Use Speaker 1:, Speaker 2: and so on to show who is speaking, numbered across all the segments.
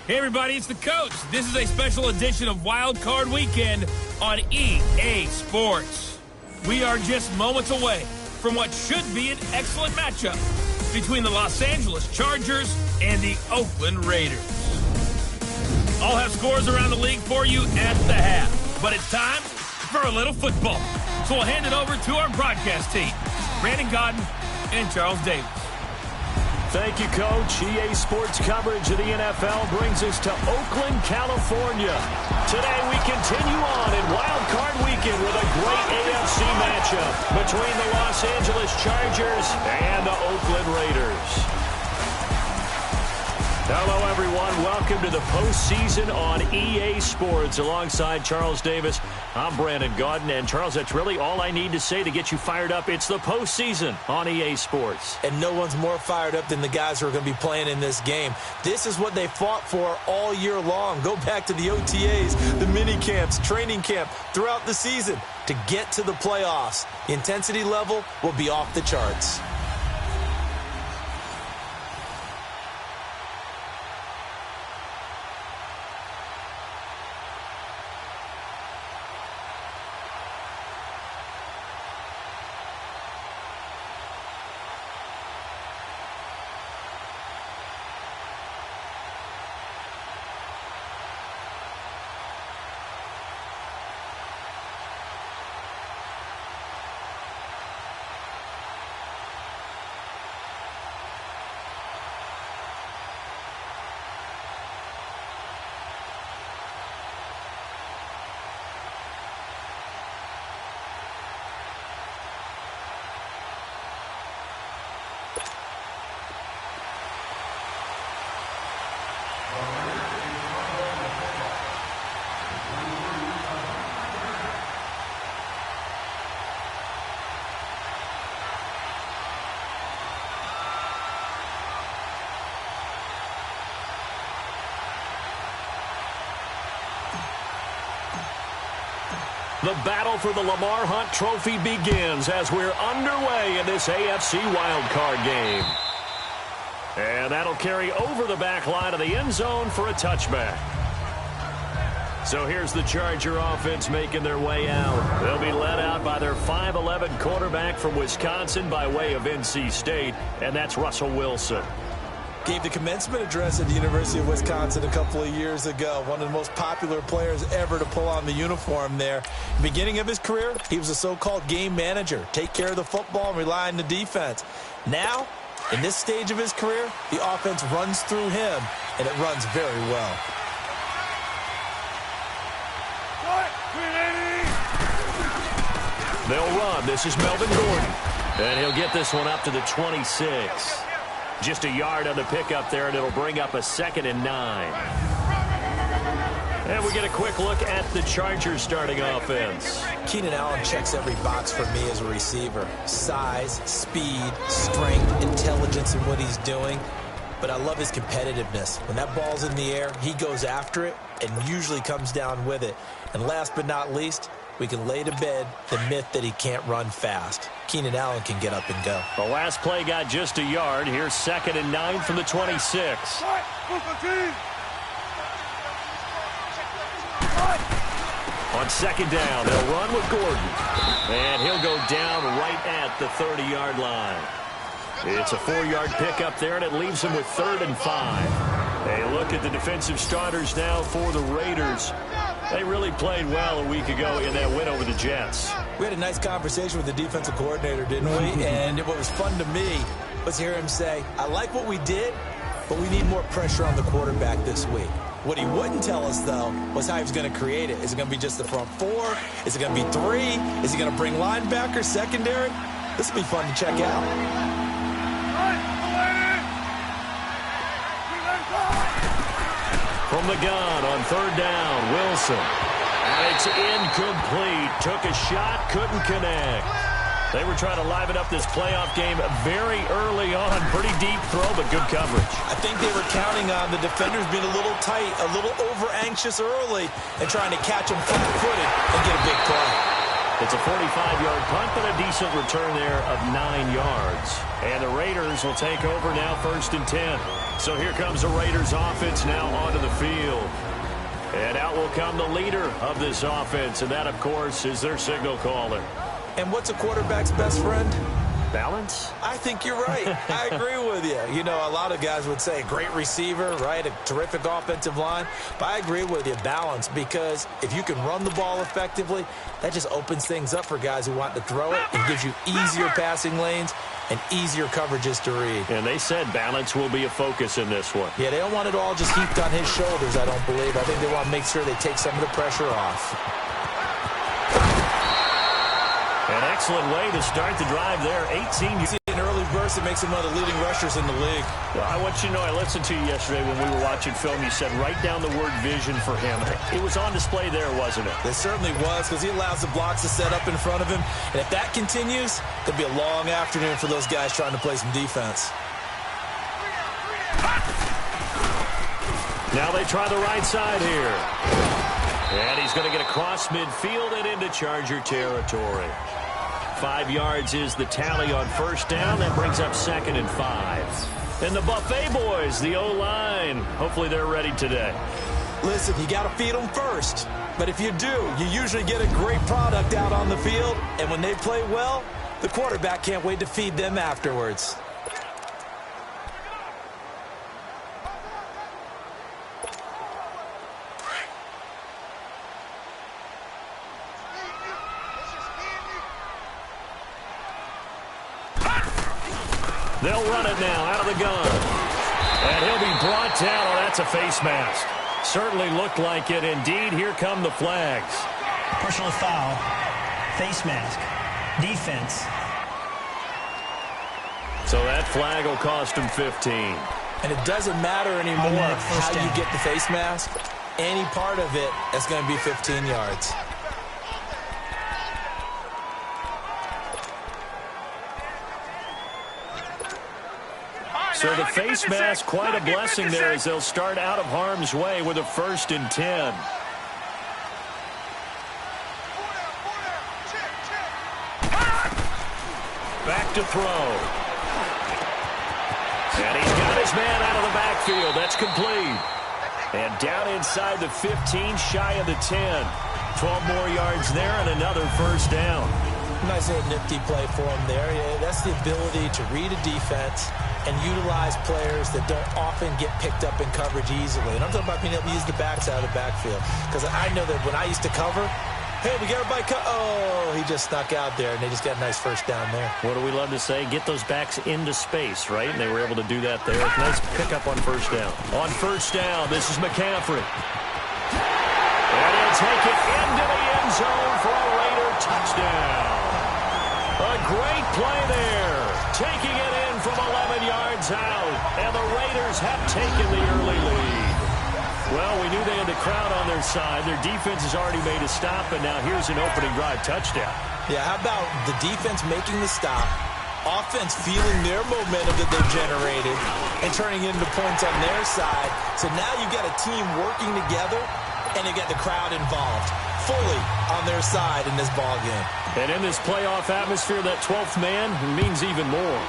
Speaker 1: Hey everybody, it's the coach. This is a special edition of Wildcard Weekend on EA Sports. We are just moments away from what should be an excellent matchup between the Los Angeles Chargers and the Oakland Raiders. I'll have scores around the league for you at the half, but it's time for a little football. So we'll hand it over to our broadcast team, Brandon Godden and Charles Davis.
Speaker 2: Thank you, Coach. EA Sports coverage of the NFL brings us to Oakland, California. Today we continue on in Wild Card Weekend with a great AFC matchup between the Los Angeles Chargers and the Oakland Raiders. Hello, everyone. Welcome to the postseason on EA Sports. Alongside Charles Davis, I'm Brandon Godden. And, Charles, that's really all I need to say to get you fired up. It's the postseason on EA Sports.
Speaker 3: And no one's more fired up than the guys who are going to be playing in this game. This is what they fought for all year long. Go back to the OTAs, the mini camps, training camp, throughout the season to get to the playoffs. The intensity level will be off the charts.
Speaker 2: The battle for the Lamar Hunt Trophy begins as we're underway in this AFC wildcard game. And that'll carry over the back line of the end zone for a touchback. So here's the Charger offense making their way out. They'll be led out by their 5'11" quarterback from Wisconsin by way of NC State, and that's Russell Wilson.
Speaker 3: Gave the commencement address at the University of Wisconsin a couple of years ago. One of the most popular players ever to pull on the uniform there. Beginning of his career, he was a so-called game manager. Take care of the football and rely on the defense. Now, in this stage of his career, the offense runs through him, and it runs very well.
Speaker 2: They'll run. This is Melvin Gordon. And he'll get this one up to the 26. Just a yard on the pickup there, and it'll bring up a 2nd and 9. And we get a quick look at the Chargers starting offense.
Speaker 3: Keenan Allen checks every box for me as a receiver. Size, speed, strength, intelligence in what he's doing. But I love his competitiveness. When that ball's in the air, he goes after it and usually comes down with it. And last but not least, we can lay to bed the myth that he can't run fast. Keenan Allen can get up and go.
Speaker 2: The last play got just a yard. Here's 2nd and 9 from the 26. On 2nd down, they'll run with Gordon. And he'll go down right at the 30-yard line. It's a 4-yard pickup there, and it leaves him with 3rd and 5. A look at the defensive starters now for the Raiders. They really played well a week ago in that win over the Jets.
Speaker 3: We had a nice conversation with the defensive coordinator, didn't we? And what was fun to me was hear him say, I like what we did, but we need more pressure on the quarterback this week. What he wouldn't tell us, though, was how he was going to create it. Is it going to be just the front 4? Is it going to be 3? Is he going to bring linebackers, secondary? This will be fun to check out.
Speaker 2: From the gun on 3rd down, Wilson. And it's incomplete. Took a shot, couldn't connect. They were trying to liven up this playoff game very early on. Pretty deep throw, but good coverage.
Speaker 3: I think they were counting on the defenders being a little tight, a little over-anxious early, and trying to catch them flat-footed and get a big play.
Speaker 2: It's a 45-yard punt, but a decent return there of 9 yards. And the Raiders will take over now 1st and 10. So here comes the Raiders offense now onto the field. And out will come the leader of this offense, and that, of course, is their signal caller.
Speaker 3: And what's a quarterback's best friend?
Speaker 2: Balance?
Speaker 3: I think you're right. I agree with you. You know, a lot of guys would say great receiver, right? A terrific offensive line. But I agree with you, balance, because if you can run the ball effectively, that just opens things up for guys who want to throw it. It gives you easier passing lanes and easier coverages to read.
Speaker 2: And they said balance will be a focus in this one.
Speaker 3: Yeah, they don't want it all just heaped on his shoulders, I don't believe. I think they want to make sure they take some of the pressure off.
Speaker 2: An excellent way to start the drive there. 18.
Speaker 3: You see an early burst that makes him one of the leading rushers in the league.
Speaker 2: Well, I want you to know, I listened to you yesterday when we were watching film. You said write down the word vision for him. It was on display there, wasn't it?
Speaker 3: It certainly was, because he allows the blocks to set up in front of him. And if that continues, it'll be a long afternoon for those guys trying to play some defense.
Speaker 2: Now they try the right side here. And he's going to get across midfield and into Charger territory. 5 yards is the tally on first down. That brings up 2nd and 5. And the Buffet boys, the O-line, hopefully they're ready today.
Speaker 3: Listen, you got to feed them first. But if you do, you usually get a great product out on the field. And when they play well, the quarterback can't wait to feed them afterwards.
Speaker 2: They'll run it now out of the gun. And he'll be brought down. Oh, that's a face mask. Certainly looked like it. Indeed, here come the flags.
Speaker 4: Personal foul, face mask, defense.
Speaker 2: So that flag will cost him 15.
Speaker 3: And it doesn't matter anymore how you get the face mask. Any part of it is going to be 15 yards.
Speaker 2: So the face mask, quite a blessing there as they'll start out of harm's way with a 1st and 10. Back to throw. And he's got his man out of the backfield. That's complete. And down inside the 15, shy of the 10. 12 more yards there and another 1st down.
Speaker 3: Nice little nifty play for him there. Yeah, that's the ability to read a defense and utilize players that don't often get picked up in coverage easily. And I'm talking about being able to use the backs out of the backfield. Because I know that when I used to cover, hey, we got everybody oh, he just snuck out there, and they just got a nice 1st down there.
Speaker 2: What do we love to say? Get those backs into space, right? And they were able to do that there. Nice pickup on 1st down. On 1st down, this is McCaffrey. And he'll take it into the end zone for a Raider touchdown. A great play there. Taking it in from 11 yards out. And the Raiders have taken the early lead. Well, we knew they had the crowd on their side. Their defense has already made a stop, and now here's an opening drive touchdown.
Speaker 3: Yeah, how about the defense making the stop, offense feeling their momentum that they've generated, and turning it into points on their side. So now you've got a team working together, and they get the crowd involved fully on their side in this ball game.
Speaker 2: And in this playoff atmosphere, that 12th man means even more.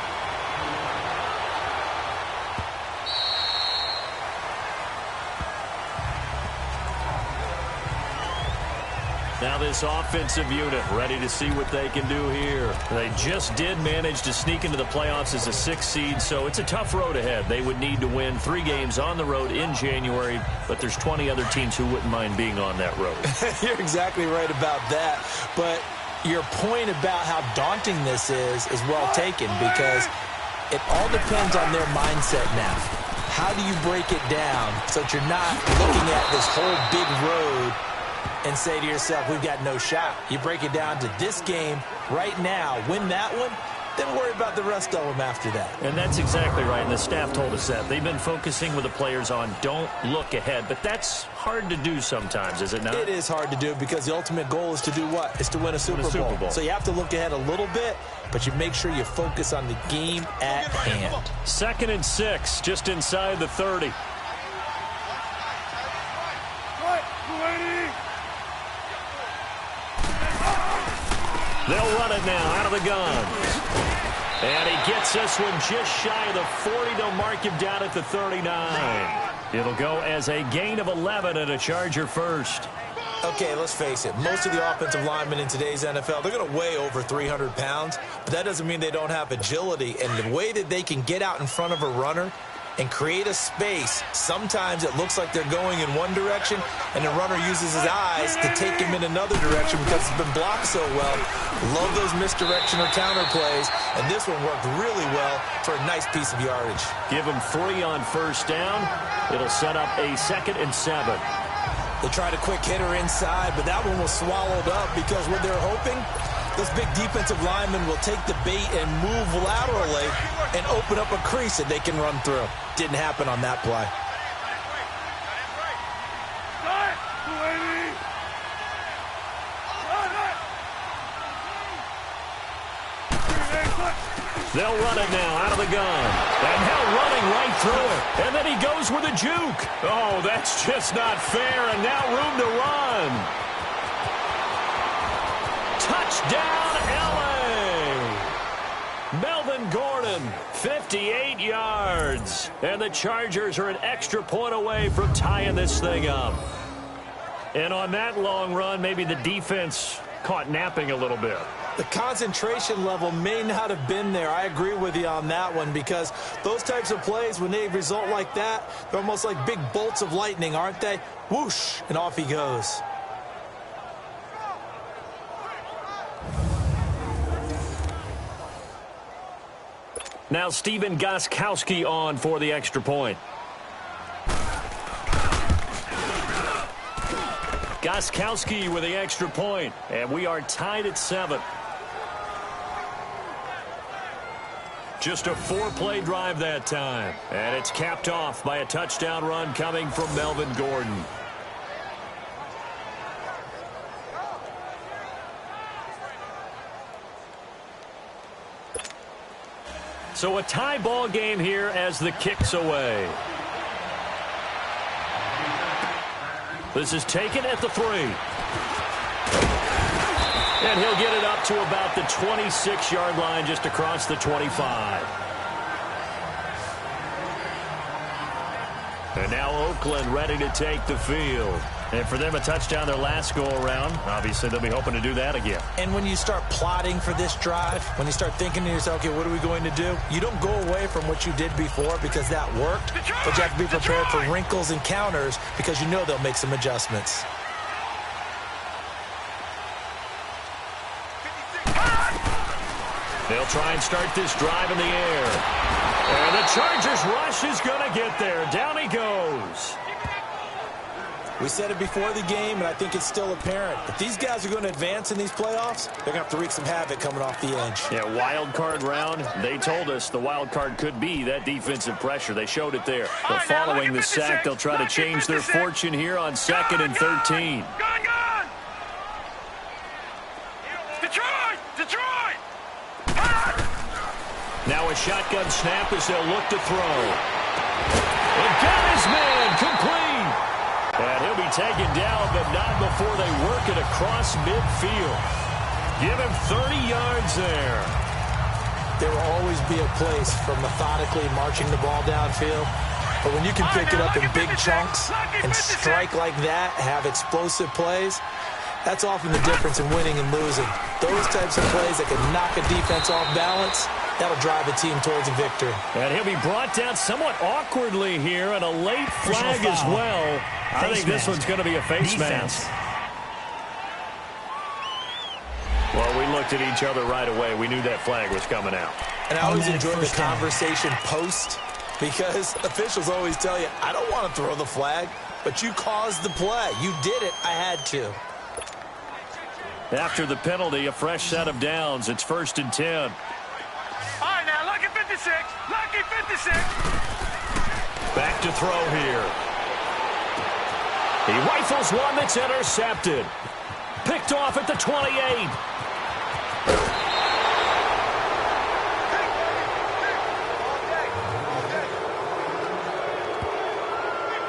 Speaker 2: Now this offensive unit ready to see what they can do here. They just did manage to sneak into the playoffs as a 6th seed, so it's a tough road ahead. They would need to win 3 games on the road in January, but there's 20 other teams who wouldn't mind being on that road.
Speaker 3: You're exactly right about that, but your point about how daunting this is well taken, because it all depends on their mindset now. How do you break it down so that you're not looking at this whole big road and say to yourself, we've got no shot? You break it down to this game right now, win that one, then worry about the rest of them after that.
Speaker 2: And that's exactly right, and the staff told us that. They've been focusing with the players on don't look ahead, but that's hard to do sometimes, is it not?
Speaker 3: It is hard to do because the ultimate goal is to do what? Is to win a Super Bowl. So you have to look ahead a little bit, but you make sure you focus on the game at hand.
Speaker 2: 2nd and 6, just inside the 30. They'll run it now out of the gun. And he gets this one just shy of the 40. They'll mark him down at the 39. It'll go as a gain of 11 and a Charger first.
Speaker 3: Okay, let's face it. Most of the offensive linemen in today's NFL, they're going to weigh over 300 pounds, but that doesn't mean they don't have agility. And the way that they can get out in front of a runner and create a space, sometimes it looks like they're going in one direction, and the runner uses his eyes to take him in another direction because it's been blocked so well. Love those misdirection or counter plays, and this one worked really well for a nice piece of yardage.
Speaker 2: Give him 3 on first down. It'll set up a 2nd and 7.
Speaker 3: They tried a quick hitter inside, but that one was swallowed up because what they're hoping, this big defensive lineman will take the bait and move laterally and open up a crease that they can run through. Didn't happen on that play.
Speaker 2: They'll run it now out of the gun. And now running right through it. And then he goes with a juke. Oh, that's just not fair. And now room to run. Touchdown, L.A. Melvin Gordon, 58 yards. And the Chargers are an extra point away from tying this thing up. And on that long run, maybe the defense caught napping a little bit.
Speaker 3: The concentration level may not have been there. I agree with you on that one because those types of plays, when they result like that, they're almost like big bolts of lightning, aren't they? Whoosh, and off he goes.
Speaker 2: Now Stephen Gostkowski on for the extra point. Gostkowski with the extra point, and we are tied at 7. Just a 4-play drive that time, and it's capped off by a touchdown run coming from Melvin Gordon. So a tie ball game here as the kick's away. This is taken at the 3. And he'll get it up to about the 26-yard line, just across the 25. And now Oakland ready to take the field. And for them, a touchdown their last go-around. Obviously, they'll be hoping to do that again.
Speaker 3: And when you start plotting for this drive, when you start thinking to yourself, okay, what are we going to do? You don't go away from what you did before because that worked, but you have to be prepared for wrinkles and counters because you know they'll make some adjustments.
Speaker 2: They'll try and start this drive in the air. And the Chargers rush is going to get there. Down he goes.
Speaker 3: We said it before the game, and I think it's still apparent. If these guys are going to advance in these playoffs, they're going to have to wreak some havoc coming off the edge.
Speaker 2: Yeah, wild card round. They told us the wild card could be that defensive pressure. They showed it there. But following the sack, they'll try to change their fortune here on 2nd and 13.
Speaker 5: Gone! Detroit!
Speaker 2: Now a shotgun snap as they'll look to throw. And got his man complete. And he'll be taken down, but not before they work it across midfield. Give him 30 yards there.
Speaker 3: There will always be a place for methodically marching the ball downfield. But when you can pick it up in big chunks and strike like that, have explosive plays, that's often the difference in winning and losing. Those types of plays that can knock a defense off balance, that'll drive a team towards a victory.
Speaker 2: And he'll be brought down somewhat awkwardly here, and a late flag as well. I think this one's going to be a face mask. Well, we looked at each other right away. We knew that flag was coming out.
Speaker 3: And I always enjoy the conversation post because officials always tell you, I don't want to throw the flag, but you caused the play. You did it. I had to.
Speaker 2: After the penalty, a fresh set of downs. It's 1st and 10.
Speaker 5: All right, now, lucky 56. Lucky 56.
Speaker 2: Back to throw here. He rifles one that's intercepted. Picked off at the 28.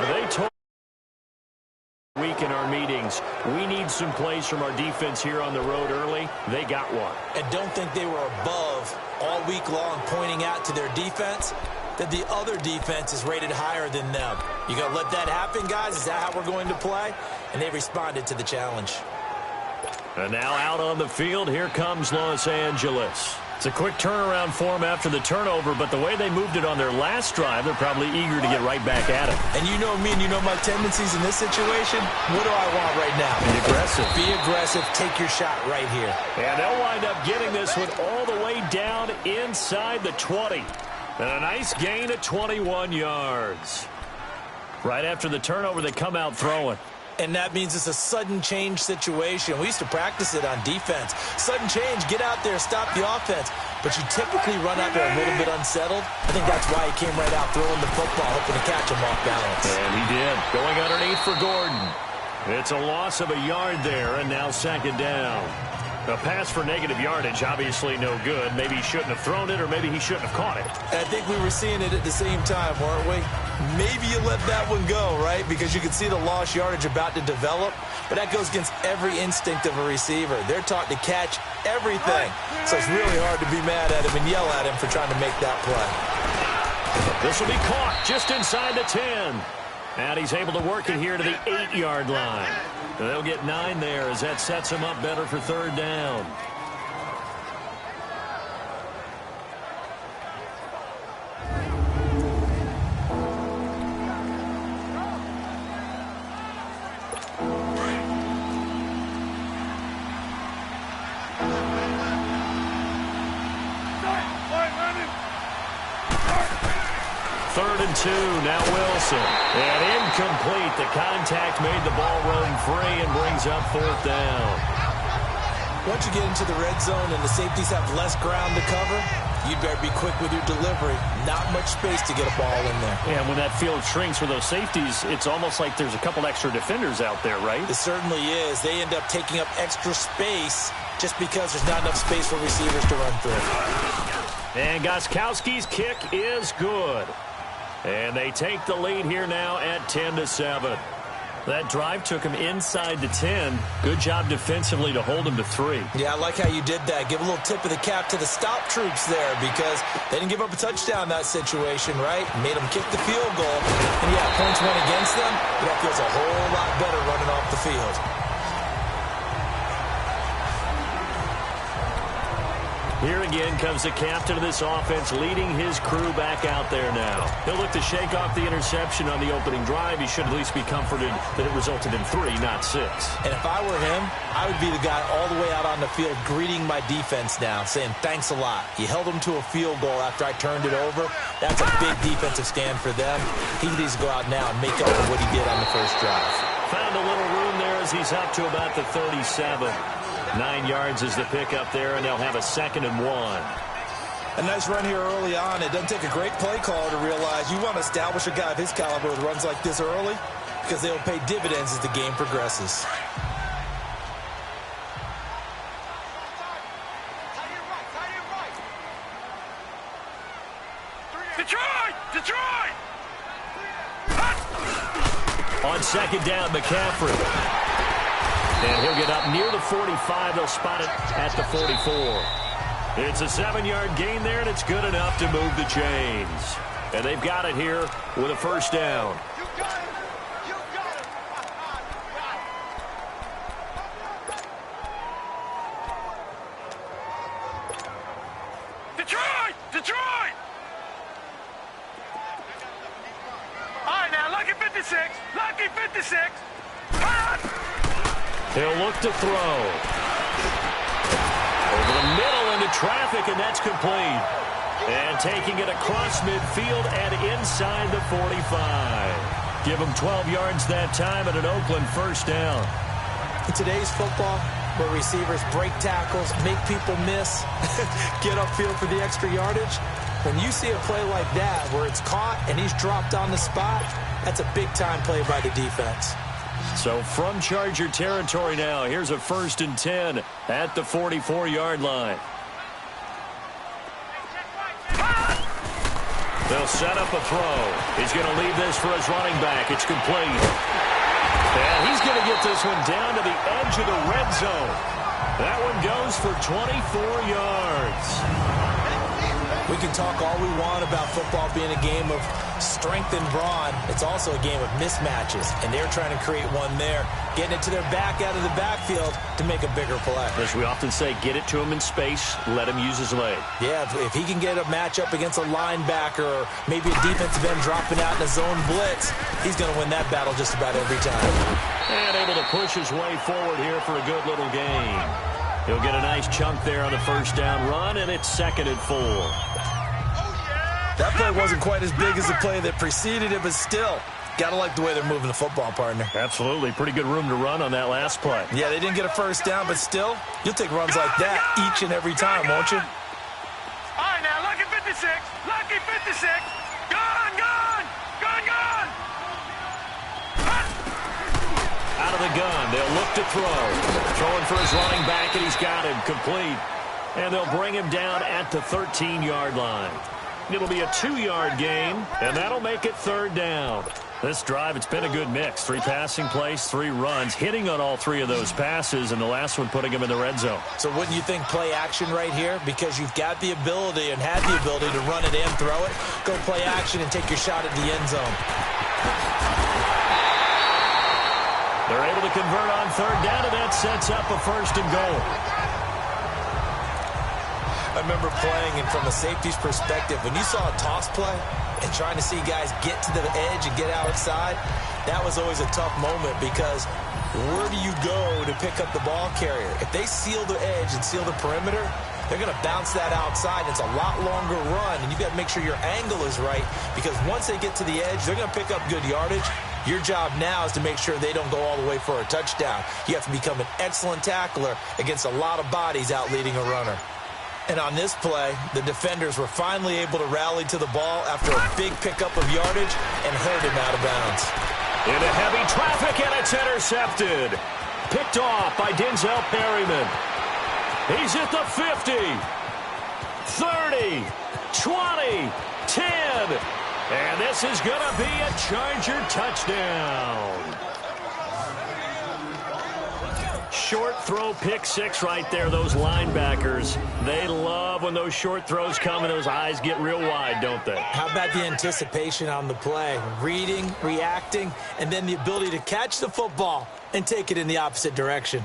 Speaker 2: They told Week in our meetings, we need some plays from our defense here on the road early. They got one.
Speaker 3: And don't think they were above all week long, pointing out to their defense that the other defense is rated higher than them. You gonna let that happen, guys? Is that how we're going to play? And they responded to the challenge.
Speaker 2: And now out on the field, here comes Los Angeles. It's a quick turnaround for them after the turnover, but the way they moved it on their last drive, they're probably eager to get right back at it.
Speaker 3: And you know me and you know my tendencies in this situation. What do I want right now?
Speaker 2: Be aggressive.
Speaker 3: Be aggressive. Take your shot right here.
Speaker 2: And they'll wind up getting this one all the way down inside the 20. And a nice gain of 21 yards. Right after the turnover, they come out throwing.
Speaker 3: And that means it's a sudden change situation. We used to practice it on defense. Sudden change, get out there, stop the offense. But you typically run out there a little bit unsettled. I think that's why he came right out throwing the football, hoping to catch him off balance.
Speaker 2: And he did. Going underneath for Gordon. It's a loss of a yard there, and now second down. A pass for negative yardage, obviously no good. Maybe he shouldn't have thrown it, or maybe he shouldn't have caught it.
Speaker 3: And I think we were seeing it at the same time, weren't we? Maybe you let that one go, right? Because you can see the lost yardage about to develop. But that goes against every instinct of a receiver. They're taught to catch everything. So it's really hard to be mad at him and yell at him for trying to make that play.
Speaker 2: This will be caught just inside the 10. And he's able to work it here to the 8-yard line. They'll get 9 there as that sets him up better for third down. Third and 2, now Wilson. And incomplete. The contact made the ball run free and brings up fourth down.
Speaker 3: Once you get into the red zone and the safeties have less ground to cover, you better be quick with your delivery. Not much space to get a ball in there.
Speaker 2: And when that field shrinks for those safeties, it's almost like there's a couple extra defenders out there, right?
Speaker 3: It certainly is. They end up taking up extra space just because there's not enough space for receivers to run through.
Speaker 2: And Gostkowski's kick is good. And they take the lead here now at 10-7. That drive took him inside the 10. Good job defensively to hold him to 3.
Speaker 3: Yeah, I like how you did that. Give a little tip of the cap to the stop troops there because they didn't give up a touchdown in that situation, right? Made them kick the field goal. And, yeah, points went against them, but that feels a whole lot better running off the field.
Speaker 2: Here again comes the captain of this offense, leading his crew back out there now. He'll look to shake off the interception on the opening drive. He should at least be comforted that it resulted in 3, not 6.
Speaker 3: And if I were him, I would be the guy all the way out on the field greeting my defense now, saying thanks a lot. You held them to a field goal after I turned it over. That's a big defensive stand for them. He needs to go out now and make up for what he did on the first drive.
Speaker 2: Found a little room there as he's up to about the 37. 9 yards is the pickup there, and they'll have a 2nd and 1.
Speaker 3: A nice run here early on. It doesn't take a great play caller to realize you want to establish a guy of his caliber with runs like this early because they'll pay dividends as the game progresses.
Speaker 5: Detroit!
Speaker 2: On second down, McCaffrey. And he'll get up near the 45. They'll spot it at the 44. It's a 7-yard gain there, and it's good enough to move the chains. And they've got it here with a first down.
Speaker 5: Detroit! All right, now, lucky 56. Lucky 56.
Speaker 2: He'll look to throw. Over the middle into traffic, and that's complete. And taking it across midfield and inside the 45. Give him 12 yards that time and an Oakland first down.
Speaker 3: In today's football, where receivers break tackles, make people miss, get upfield for the extra yardage, when you see a play like that where it's caught and he's dropped on the spot, that's a big-time play by the defense.
Speaker 2: So from Charger territory now, here's a 1st and 10 at the 44-yard line. They'll set up a throw. He's going to leave this for his running back. It's complete. And he's going to get this one down to the edge of the red zone. That one goes for 24 yards.
Speaker 3: We can talk all we want about football being a game of strength and brawn. It's also a game of mismatches, and they're trying to create one there, getting it to their back out of the backfield to make a bigger play.
Speaker 2: As we often say, get it to him in space, let him use his leg.
Speaker 3: Yeah, if he can get a matchup against a linebacker or maybe a defensive end dropping out in a zone blitz, he's going to win that battle just about every time.
Speaker 2: And able to push his way forward here for a good little gain. He'll get a nice chunk there on the first down run, and it's 2nd and 4.
Speaker 3: That play wasn't quite as big as the play that preceded it, but still, got to like the way they're moving the football, partner.
Speaker 2: Absolutely. Pretty good room to run on that last play.
Speaker 3: Yeah, they didn't get a first down, but still, you'll take runs like that each and every time, won't you?
Speaker 5: All right, now, lucky 56. Lucky 56. Gone, gone. Gone, gone.
Speaker 2: Out of the gun. They'll look to throw. Throwing for his running back, and he's got him complete. And they'll bring him down at the 13-yard line. It'll be a 2-yard gain, and that'll make it 3rd down. This drive, it's been a good mix. 3 passing plays, 3 runs, hitting on all 3 of those passes, and the last one putting him in the red zone.
Speaker 3: So wouldn't you think play action right here? Because you've got the ability and had the ability to run it and throw it. Go play action and take your shot at the end zone.
Speaker 2: They're able to convert on 3rd down, and that sets up a 1st and goal.
Speaker 3: I remember playing, and from a safety's perspective, when you saw a toss play and trying to see guys get to the edge and get outside, that was always a tough moment because where do you go to pick up the ball carrier? If they seal the edge and seal the perimeter, they're going to bounce that outside. It's a lot longer run, and you've got to make sure your angle is right because once they get to the edge, they're going to pick up good yardage. Your job now is to make sure they don't go all the way for a touchdown. You have to become an excellent tackler against a lot of bodies out leading a runner. And on this play, the defenders were finally able to rally to the ball after a big pickup of yardage and herd him out of bounds.
Speaker 2: Into heavy traffic, and it's intercepted. Picked off by Denzel Perryman. He's at the 50, 30, 20, 10. And this is going to be a Charger touchdown. Short throw pick 6 right there. Those linebackers, they love when those short throws come and those eyes get real wide, don't they?
Speaker 3: How about the anticipation on the play? Reading, reacting, and then the ability to catch the football and take it in the opposite direction.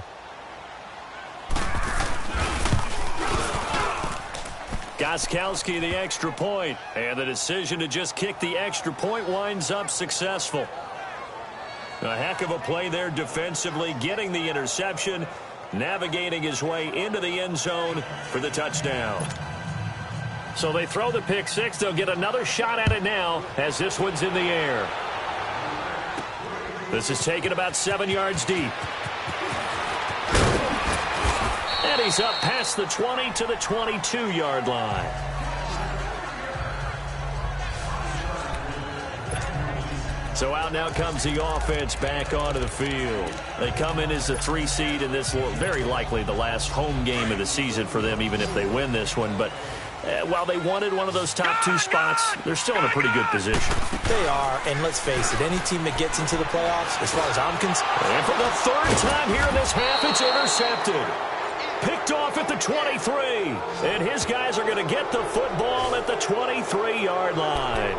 Speaker 2: Gostkowski the extra point, and the decision to just kick the extra point winds up successful. A heck of a play there defensively, getting the interception, navigating his way into the end zone for the touchdown. So they throw the pick 6. They'll get another shot at it now as this one's in the air. This is taken about 7 yards deep. And he's up past the 20 to the 22-yard line. So out now comes the offense back onto the field. They come in as a 3 seed in this, very likely the last home game of the season for them, even if they win this one. But while they wanted one of those top 2 spots, they're still in a pretty good position.
Speaker 3: They are, and let's face it, any team that gets into the playoffs, as far as I'm concerned.
Speaker 2: And for the 3rd time here in this half, it's intercepted. Picked off at the 23. And his guys are going to get the football at the 23-yard line.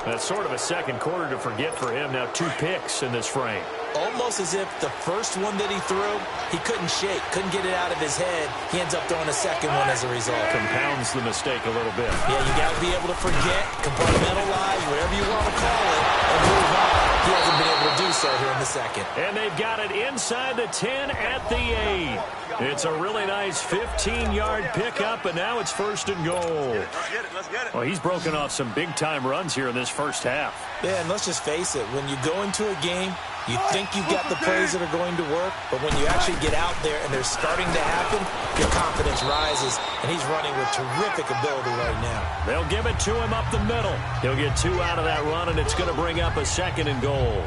Speaker 2: That's sort of a second quarter to forget for him. Now 2 picks in this frame.
Speaker 3: Almost as if the first one that he threw, he couldn't shake, couldn't get it out of his head. He ends up throwing a second one as a result.
Speaker 2: Compounds the mistake a little bit.
Speaker 3: Yeah, you got to be able to forget, compartmentalize, whatever you want to call it, and move on. He hasn't been able to do so here in the second.
Speaker 2: And they've got it inside the 10 at the 8. It's a really nice 15-yard pickup, and now it's 1st and goal.
Speaker 5: Let's get it, let's get it.
Speaker 2: Well, he's broken off some big-time runs here in this first half.
Speaker 3: Yeah, and let's just face it. When you go into a game, you think you've got the plays that are going to work, but when you actually get out there and they're starting to happen, your confidence rises, and he's running with terrific ability right now.
Speaker 2: They'll give it to him up the middle. He'll get 2 out of that run, and it's going to bring up a 2nd and goal.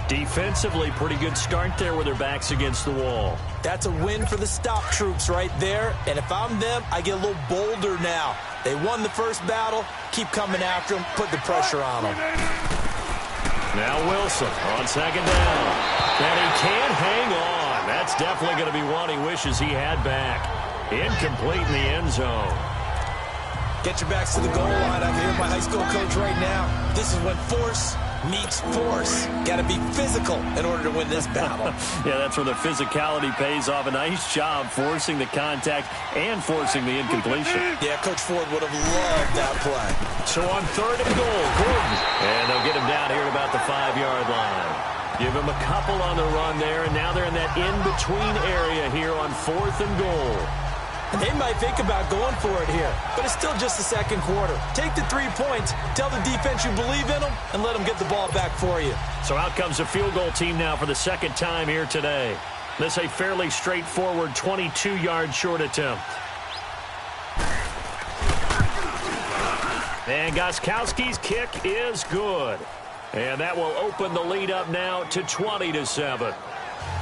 Speaker 2: Defensively, pretty good start there with their backs against the wall.
Speaker 3: That's a win for the stop troops right there, and if I'm them, I get a little bolder now. They won the first battle, keep coming after them, put the pressure on them.
Speaker 2: Now Wilson on second down. And he can't hang on. That's definitely going to be one he wishes he had back. Incomplete in the end zone.
Speaker 3: Get your backs to the goal line. I can hear my high school coach right now. This is when force meets force. Got to be physical in order to win this battle.
Speaker 2: Yeah, that's where the physicality pays off. A nice job forcing the contact and forcing the incompletion.
Speaker 3: Yeah, Coach Ford would have loved that play.
Speaker 2: So on third and goal, Gordon. And they'll get him down here at about the 5-yard line. Give him a couple on the run there, and now they're in that in-between area here on fourth and goal.
Speaker 3: And they might think about going for it here, but it's still just the second quarter. Take the 3 points, tell the defense you believe in them, and let them get the ball back for you.
Speaker 2: So out comes the field goal team now for the second time here today. This a fairly straightforward 22-yard short attempt. And Gostkowski's kick is good. And that will open the lead up now to 20-7.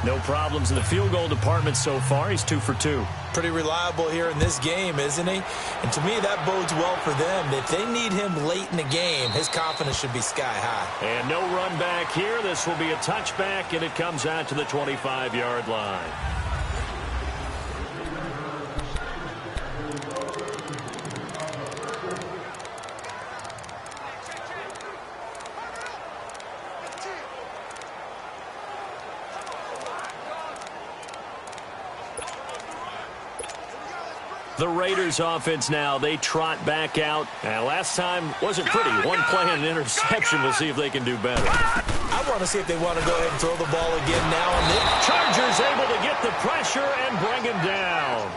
Speaker 2: No problems in the field goal department so far. He's 2 for 2.
Speaker 3: Pretty reliable here in this game, isn't he? And to me, that bodes well for them. If they need him late in the game, his confidence should be sky high.
Speaker 2: And no run back here. This will be a touchback, and it comes out to the 25-yard line. The Raiders offense now, they trot back out. And last time wasn't pretty. One play and an interception. We'll see if they can do better.
Speaker 3: I want to see if they want to go ahead and throw the ball again now. And then
Speaker 2: Chargers able to get the pressure and bring him down.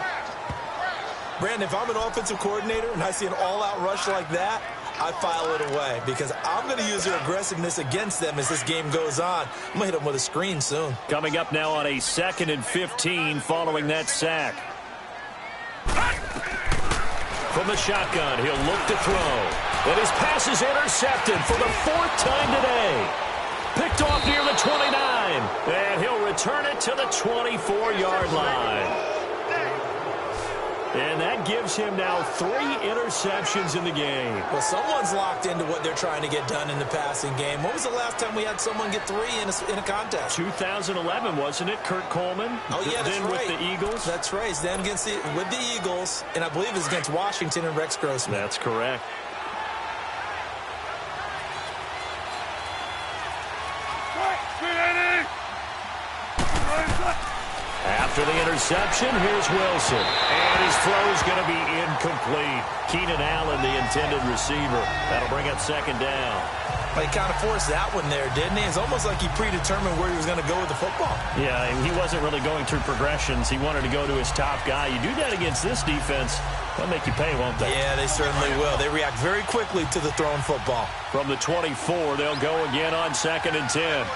Speaker 3: Brandon, if I'm an offensive coordinator and I see an all-out rush like that, I file it away because I'm going to use their aggressiveness against them as this game goes on. I'm going to hit them with a screen soon.
Speaker 2: Coming up now on a 2nd and 15 following that sack. From the shotgun, he'll look to throw. But his pass is intercepted for the 4th time today. Picked off near the 29. And he'll return it to the 24-yard line. And that gives him now 3 interceptions in the game.
Speaker 3: Well, someone's locked into what they're trying to get done in the passing game. When was the last time we had someone get 3 in a contest?
Speaker 2: 2011, wasn't it? Kurt Coleman?
Speaker 3: Oh, yeah, that's
Speaker 2: then
Speaker 3: right.
Speaker 2: With the Eagles?
Speaker 3: That's right. It's then with the Eagles, and I believe it's against Washington and Rex Grossman.
Speaker 2: That's correct. After the interception, here's Wilson. And his throw is going to be incomplete. Keenan Allen, the intended receiver. That'll bring up 2nd down.
Speaker 3: Well, he kind of forced that one there, didn't he? It's almost like he predetermined where he was going to go with the football.
Speaker 2: Yeah, he wasn't really going through progressions. He wanted to go to his top guy. You do that against this defense, they'll make you pay, won't they?
Speaker 3: Yeah, they certainly will. They react very quickly to the thrown football.
Speaker 2: From the 24, they'll go again on 2nd and 10.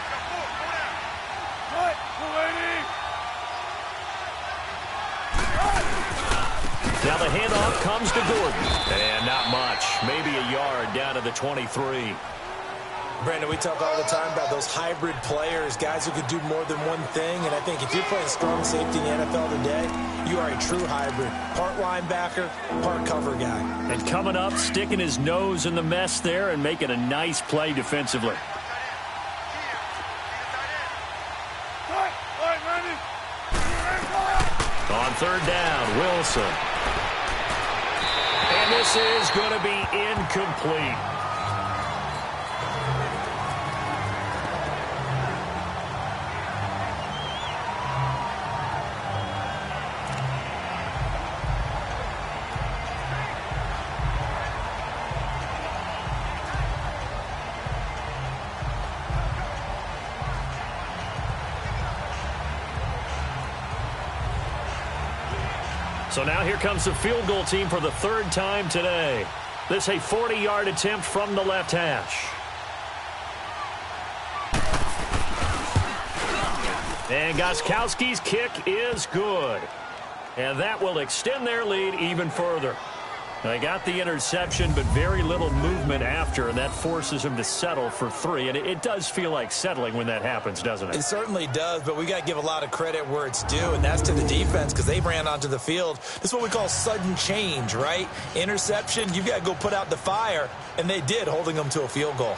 Speaker 2: Now the handoff comes to Gordon. And not much. Maybe a yard down to the 23.
Speaker 3: Brandon, we talk all the time about those hybrid players, guys who could do more than one thing. And I think if you're playing strong safety in the NFL today, you are a true hybrid. Part linebacker, part cover guy.
Speaker 2: And coming up, sticking his nose in the mess there and making a nice play defensively. On 3rd down, Wilson. And this is going to be incomplete. So now here comes the field goal team for the 3rd time today. This a 40-yard attempt from the left hash. And Gostkowski's kick is good. And that will extend their lead even further. They got the interception, but very little movement after, and that forces them to settle for 3. And it does feel like settling when that happens, doesn't it?
Speaker 3: It certainly does, but we got to give a lot of credit where it's due, and that's to the defense because they ran onto the field. This is what we call sudden change, right? Interception, you've got to go put out the fire, and they did, holding them to a field goal.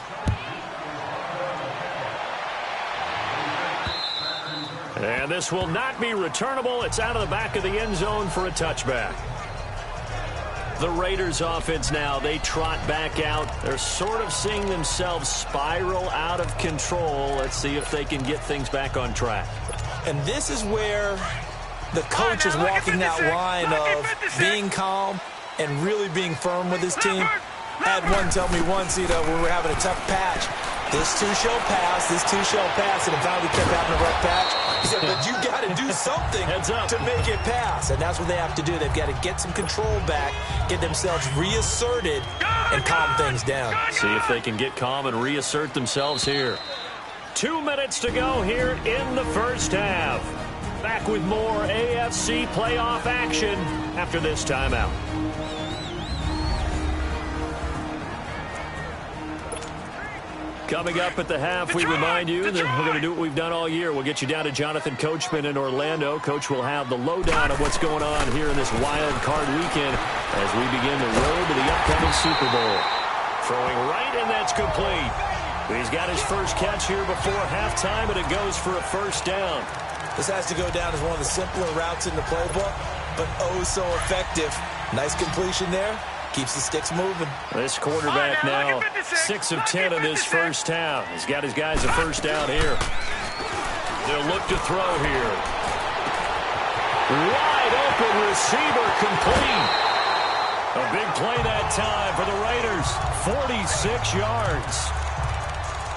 Speaker 2: And this will not be returnable. It's out of the back of the end zone for a touchback. The Raiders offense now, they trot back out. They're sort of seeing themselves spiral out of control. Let's see if they can get things back on track.
Speaker 3: And this is where the coach is walking that line of being calm and really being firm with his team. I had one tell me once, when we were having a tough patch, this too shall pass, and finally kept having a rough patch. He said, but you got to do something to make it pass. And that's what they have to do. They've got to get some control back, get themselves reasserted, and calm things down.
Speaker 2: See if they can get calm and reassert themselves here. 2 minutes to go here in the first half. Back with more AFC playoff action after this timeout. Coming up at the half, we remind you that we're going to do what we've done all year. We'll get you down to Jonathan Coachman in Orlando. Coach will have the lowdown of what's going on here in this wild card weekend as we begin the road to the upcoming Super Bowl. Throwing right, and that's complete. He's got his first catch here before halftime, and it goes for a first down.
Speaker 3: This has to go down as one of the simpler routes in the playbook, but oh so effective. Nice completion there. Keeps the sticks moving.
Speaker 2: This quarterback now 6 of 10 in this first half. He's got his guys a first down here. They'll look to throw here. Wide open receiver complete. A big play that time for the Raiders. 46 yards.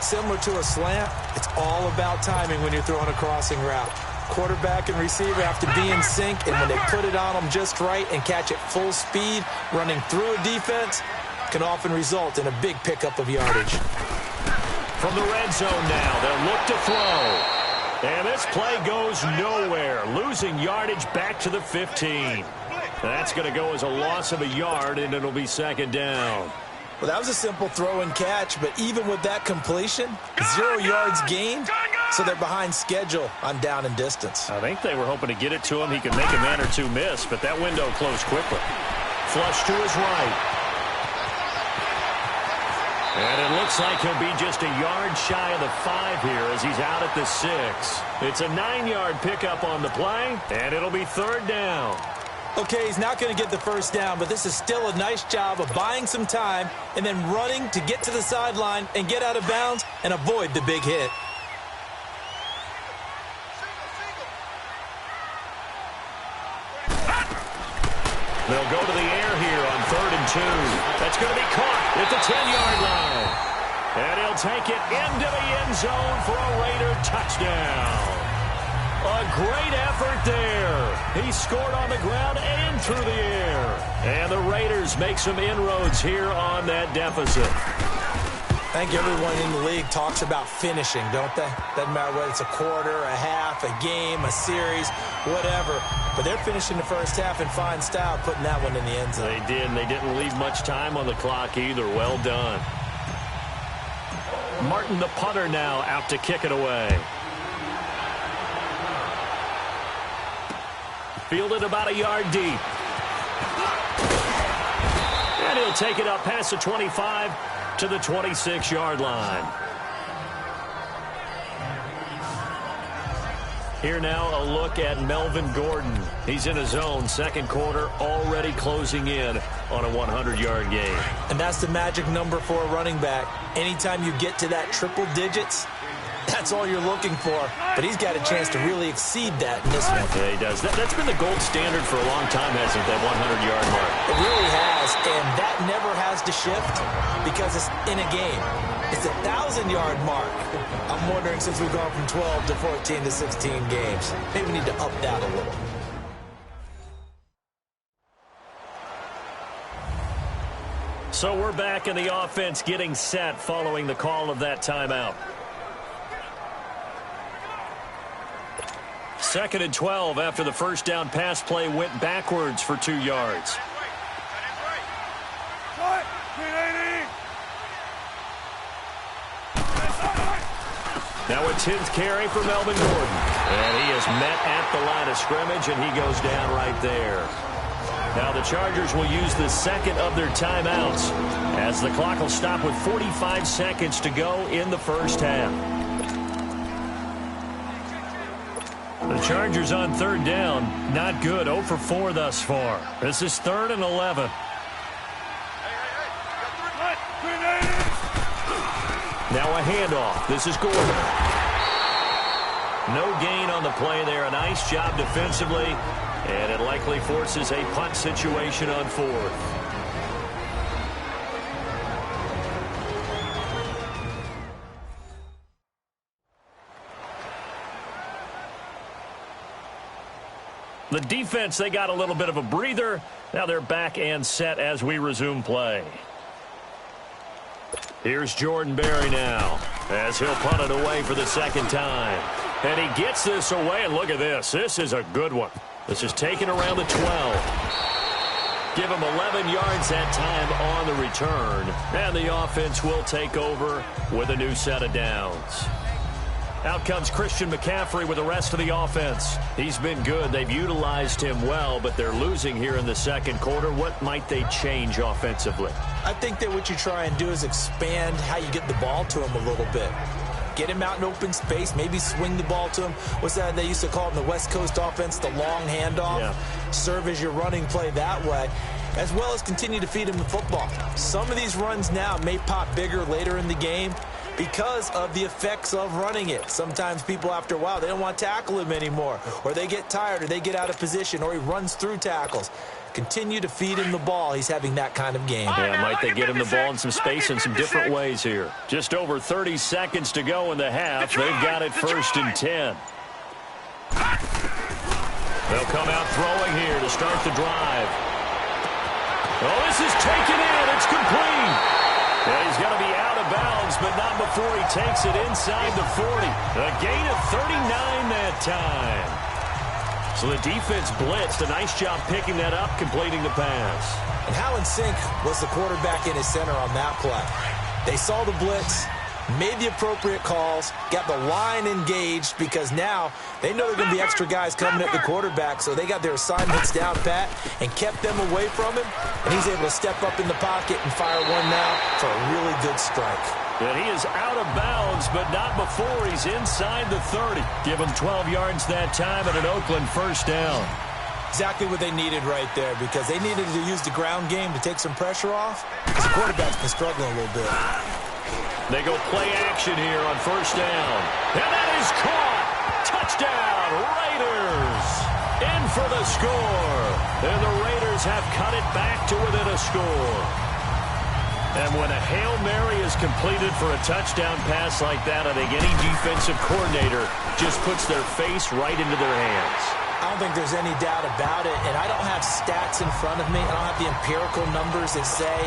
Speaker 3: Similar to a slant, it's all about timing when you're throwing a crossing route. Quarterback and receiver have to be in sync, and when they put it on them just right and catch it full speed, running through a defense can often result in a big pickup of yardage.
Speaker 2: From the red zone now, they'll look to throw. And this play goes nowhere, losing yardage back to the 15. That's going to go as a loss of a yard, and it'll be second down.
Speaker 3: Well, that was a simple throw and catch, but even with that completion, 0 yards gained, so they're behind schedule on down and distance.
Speaker 2: I think they were hoping to get it to him. He could make a man or two miss, but that window closed quickly. Flush to his right. And it looks like he'll be just a yard shy of the 5 here as he's out at the 6. It's a 9-yard pickup on the play, and it'll be third down.
Speaker 3: Okay, he's not going to get the first down, but this is still a nice job of buying some time and then running to get to the sideline and get out of bounds and avoid the big hit.
Speaker 2: They'll go to the air here on 3rd and 2. That's going to be caught at the 10-yard line. And he'll take it into the end zone for a Raider touchdown. A great effort there. He scored on the ground and through the air. And the Raiders make some inroads here on that deficit.
Speaker 3: I think everyone in the league talks about finishing, don't they? Doesn't matter whether it's a quarter, a half, a game, a series, whatever. But they're finishing the first half in fine style, putting that one in the end zone.
Speaker 2: They did, and they didn't leave much time on the clock either. Well done. Martin, the punter, now out to kick it away. Fielded about a yard deep. And he'll take it up past the 25 to the 26-yard line. Here now, a look at Melvin Gordon. He's in his own second quarter, already closing in on a 100-yard game.
Speaker 3: And that's the magic number for a running back. Anytime you get to that triple digits, that's all you're looking for. But he's got a chance to really exceed that in this one.
Speaker 2: Yeah, he does. That's been the gold standard for a long time, hasn't it, that 100-yard mark?
Speaker 3: It really has, and that never has to shift because it's in a game. It's a 1,000-yard mark. I'm wondering, since we've gone from 12 to 14 to 16 games, maybe we need to up that a little.
Speaker 2: So we're back in the offense getting set following the call of that timeout. 2nd and 12 after the first down pass play went backwards for 2 yards. Now a 10th carry for Melvin Gordon. And he is met at the line of scrimmage, and he goes down right there. Now the Chargers will use the second of their timeouts as the clock will stop with 45 seconds to go in the first half. The Chargers on third down. Not good. 0 for 4 thus far. This is 3rd and 11. Now a handoff. This is Gordon. No gain on the play there. A nice job defensively. And it likely forces a punt situation on 4th. The defense, they got a little bit of a breather. Now they're back and set as we resume play. Here's Jordan Berry now as he'll punt it away for the second time. And he gets this away, and look at this. This is a good one. This is taken around the 12. Give him 11 yards that time on the return. And the offense will take over with a new set of downs. Out comes Christian McCaffrey with the rest of the offense. He's been good. They've utilized him well, but they're losing here in the second quarter. What might they change offensively?
Speaker 3: I think that what you try and do is expand how you get the ball to him a little bit. Get him out in open space, maybe swing the ball to him. What's that they used to call it in the West Coast offense, the long handoff? Yeah. Serve as your running play that way, as well as continue to feed him the football. Some of these runs now may pop bigger later in the game because of the effects of running it. Sometimes people, after a while, they don't want to tackle him anymore, or they get tired, or they get out of position, or he runs through tackles. Continue to feed him the ball. He's having that kind of game.
Speaker 2: Yeah, might they get him the ball in some space in some different ways here. Just over 30 seconds to go in the half. They've got it 1st and 10. They'll come out throwing here to start the drive. Oh, this is taken in. It's complete. Yeah, he's going to be out of bounds, but not before he takes it inside the 40. A gain of 39 that time. So the defense blitzed. A nice job picking that up, completing the pass.
Speaker 3: And how in sync was the quarterback in his center on that play? They saw the blitz, made the appropriate calls, got the line engaged, because now they know there are going to be extra guys coming at the quarterback, so they got their assignments down pat and kept them away from him, and he's able to step up in the pocket and fire one now for a really good strike.
Speaker 2: And he is out of bounds, but not before he's inside the 30. Give him 12 yards that time and an Oakland 1st down.
Speaker 3: Exactly what they needed right there, because they needed to use the ground game to take some pressure off, because the quarterback's been struggling a little bit.
Speaker 2: They go play action here on 1st down. And that is caught. Touchdown, Raiders. In for the score. And the Raiders have cut it back to within a score. And when a Hail Mary is completed for a touchdown pass like that, I think any defensive coordinator just puts their face right into their hands.
Speaker 3: I don't think there's any doubt about it, and I don't have stats in front of me. I don't have the empirical numbers that say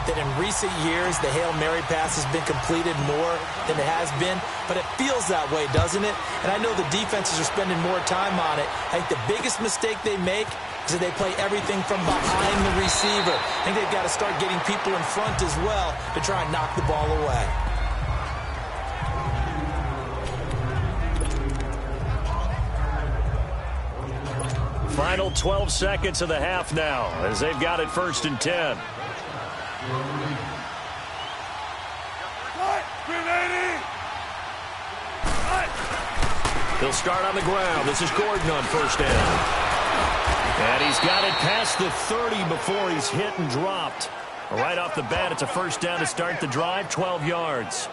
Speaker 3: that in recent years the Hail Mary pass has been completed more than it has been, but it feels that way, doesn't it? And I know the defenses are spending more time on it. I think the biggest mistake they make is that they play everything from behind the receiver. I think they've got to start getting people in front as well to try and knock the ball away.
Speaker 2: Final 12 seconds of the half now as they've got it 1st and 10. He'll start on the ground. This is Gordon on 1st down. And he's got it past the 30 before he's hit and dropped. Right off the bat, it's a 1st down to start the drive, 12 yards.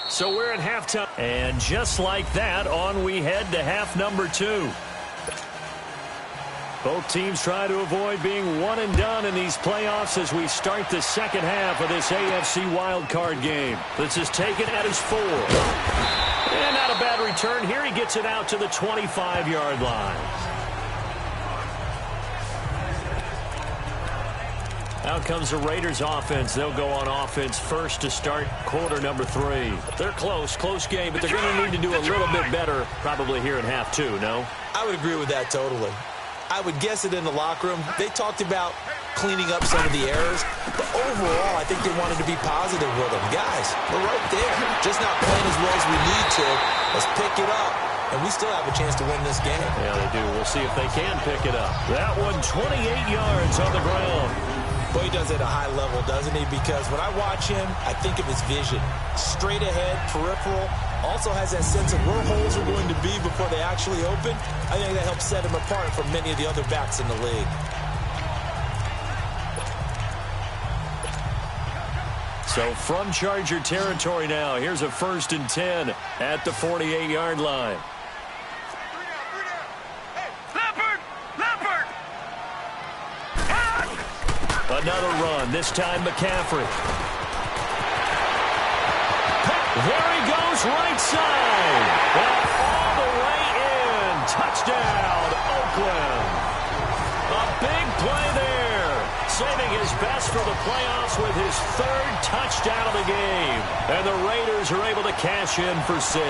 Speaker 2: So we're at halftime. And just like that, on we head to half number 2. Both teams try to avoid being one and done in these playoffs as we start the second half of this AFC Wildcard game. This is taken at his 4. And not a bad return here. He gets it out to the 25-yard line. Out comes the Raiders offense. They'll go on offense first to start quarter number 3. They're close game, but they're going to need to do a little bit better probably here in half 2, no?
Speaker 3: I would agree with that totally. I would guess it in the locker room. They talked about cleaning up some of the errors, but overall, I think they wanted to be positive with them. Guys, we're right there. Just not playing as well as we need to. Let's pick it up, and we still have a chance to win this game.
Speaker 2: Yeah, they do. We'll see if they can pick it up. That one, 28 yards on the ground.
Speaker 3: Well, he does it at a high level, doesn't he? Because when I watch him, I think of his vision. Straight ahead, peripheral. Also has that sense of where holes are going to be before they actually open. I think that helps set him apart from many of the other backs in the league.
Speaker 2: So from Charger territory now, here's a 1st and 10 at the 48-yard line. Another run, this time McCaffrey. There he goes, right side. And all the way in. Touchdown, Oakland. A big play there. Saving his best for the playoffs with his 3rd touchdown of the game. And the Raiders are able to cash in for 6.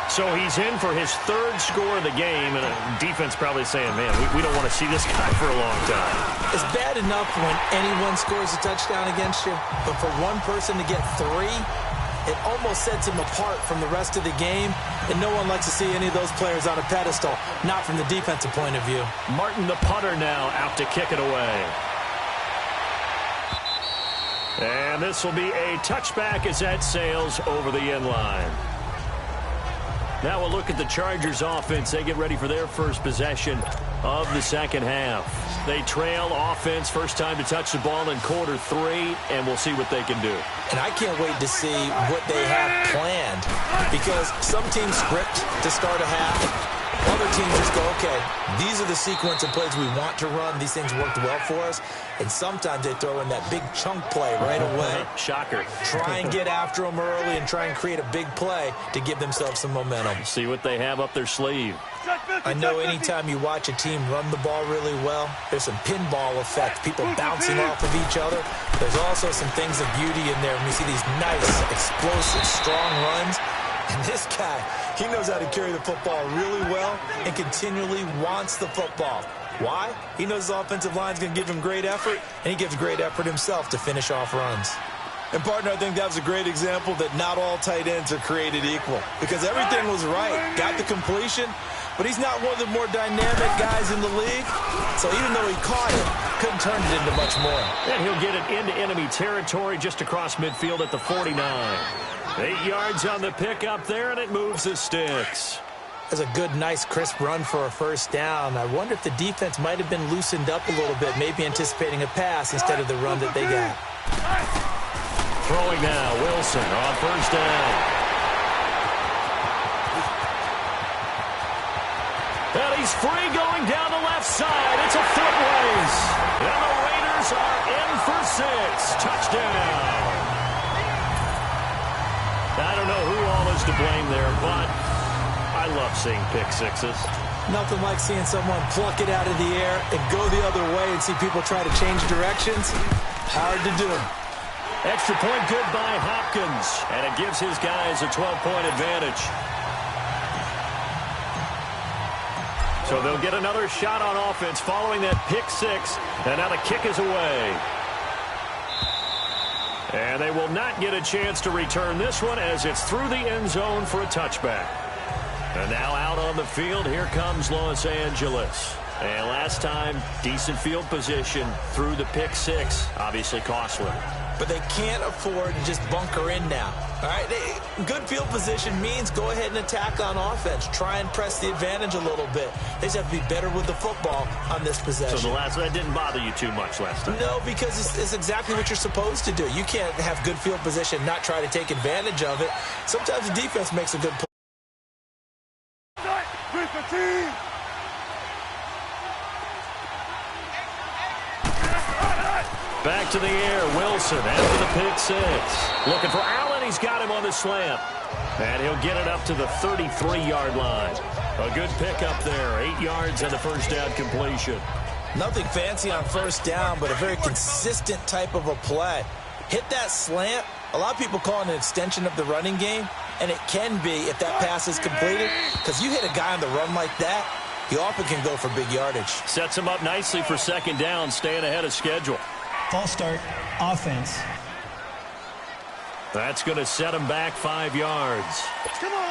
Speaker 2: So he's in for his 3rd score of the game, and the defense probably saying, man, we don't want to see this guy for a long time.
Speaker 3: It's bad enough when anyone scores a touchdown against you, but for one person to get 3, it almost sets him apart from the rest of the game, and no one likes to see any of those players on a pedestal, not from the defensive point of view.
Speaker 2: Martin, the punter, now out to kick it away. And this will be a touchback as that sails over the end line. Now we'll look at the Chargers offense. They get ready for their first possession of the second half. They trail offense, first time to touch the ball in quarter 3, and we'll see what they can do.
Speaker 3: And I can't wait to see what they have planned, because some teams script to start a half. Other teams just go, okay, these are the sequence of plays we want to run. These things worked well for us. And sometimes they throw in that big chunk play right away.
Speaker 2: Shocker.
Speaker 3: Try and get after them early and try and create a big play to give themselves some momentum.
Speaker 2: See what they have up their sleeve.
Speaker 3: I know anytime you watch a team run the ball really well, there's some pinball effect, people bouncing off of each other. There's also some things of beauty in there when you see these nice, explosive, strong runs. And this guy, he knows how to carry the football really well and continually wants the football. Why? He knows his offensive line is going to give him great effort, and he gives great effort himself to finish off runs. And, partner, I think that was a great example that not all tight ends are created equal, because everything was right. Got the completion, but he's not one of the more dynamic guys in the league. So even though he caught it, couldn't turn it into much more.
Speaker 2: And he'll get it into enemy territory just across midfield at the 49. 8 yards on the pickup there, and it moves the sticks.
Speaker 3: That's a good, nice, crisp run for a first down. I wonder if the defense might have been loosened up a little bit, maybe anticipating a pass instead of the run that they got.
Speaker 2: Throwing now, Wilson on first down. And he's free going down the left side. It's a foot race. And the Raiders are in for 6. Touchdown. I don't know who all is to blame there, but I love seeing pick sixes.
Speaker 3: Nothing like seeing someone pluck it out of the air and go the other way and see people try to change directions. Hard to do.
Speaker 2: Extra point good by Hopkins, and it gives his guys a 12-point advantage. So they'll get another shot on offense following that pick six, and now the kick is away. And they will not get a chance to return this one as it's through the end zone for a touchback. And now out on the field, here comes Los Angeles. And last time, decent field position through the pick six, obviously costly.
Speaker 3: But they can't afford to just bunker in now. All right, good field position means go ahead and attack on offense. Try and press the advantage a little bit. They just have to be better with the football on this possession.
Speaker 2: So that didn't bother you too much last time?
Speaker 3: No, because it's exactly what you're supposed to do. You can't have good field position, not try to take advantage of it. Sometimes the defense makes a good play.
Speaker 2: Back to the air, Wilson after the pick six. Looking for Allen, he's got him on the slant. And he'll get it up to the 33-yard line. A good pickup there, 8 yards and the first down completion.
Speaker 3: Nothing fancy on first down, but a very consistent type of a play. Hit that slant. A lot of people call it an extension of the running game, and it can be if that pass is completed, because you hit a guy on the run like that, he often can go for big yardage. Sets him up nicely for second down, staying ahead of schedule.
Speaker 4: False start, offense.
Speaker 2: That's going to set him back 5 yards.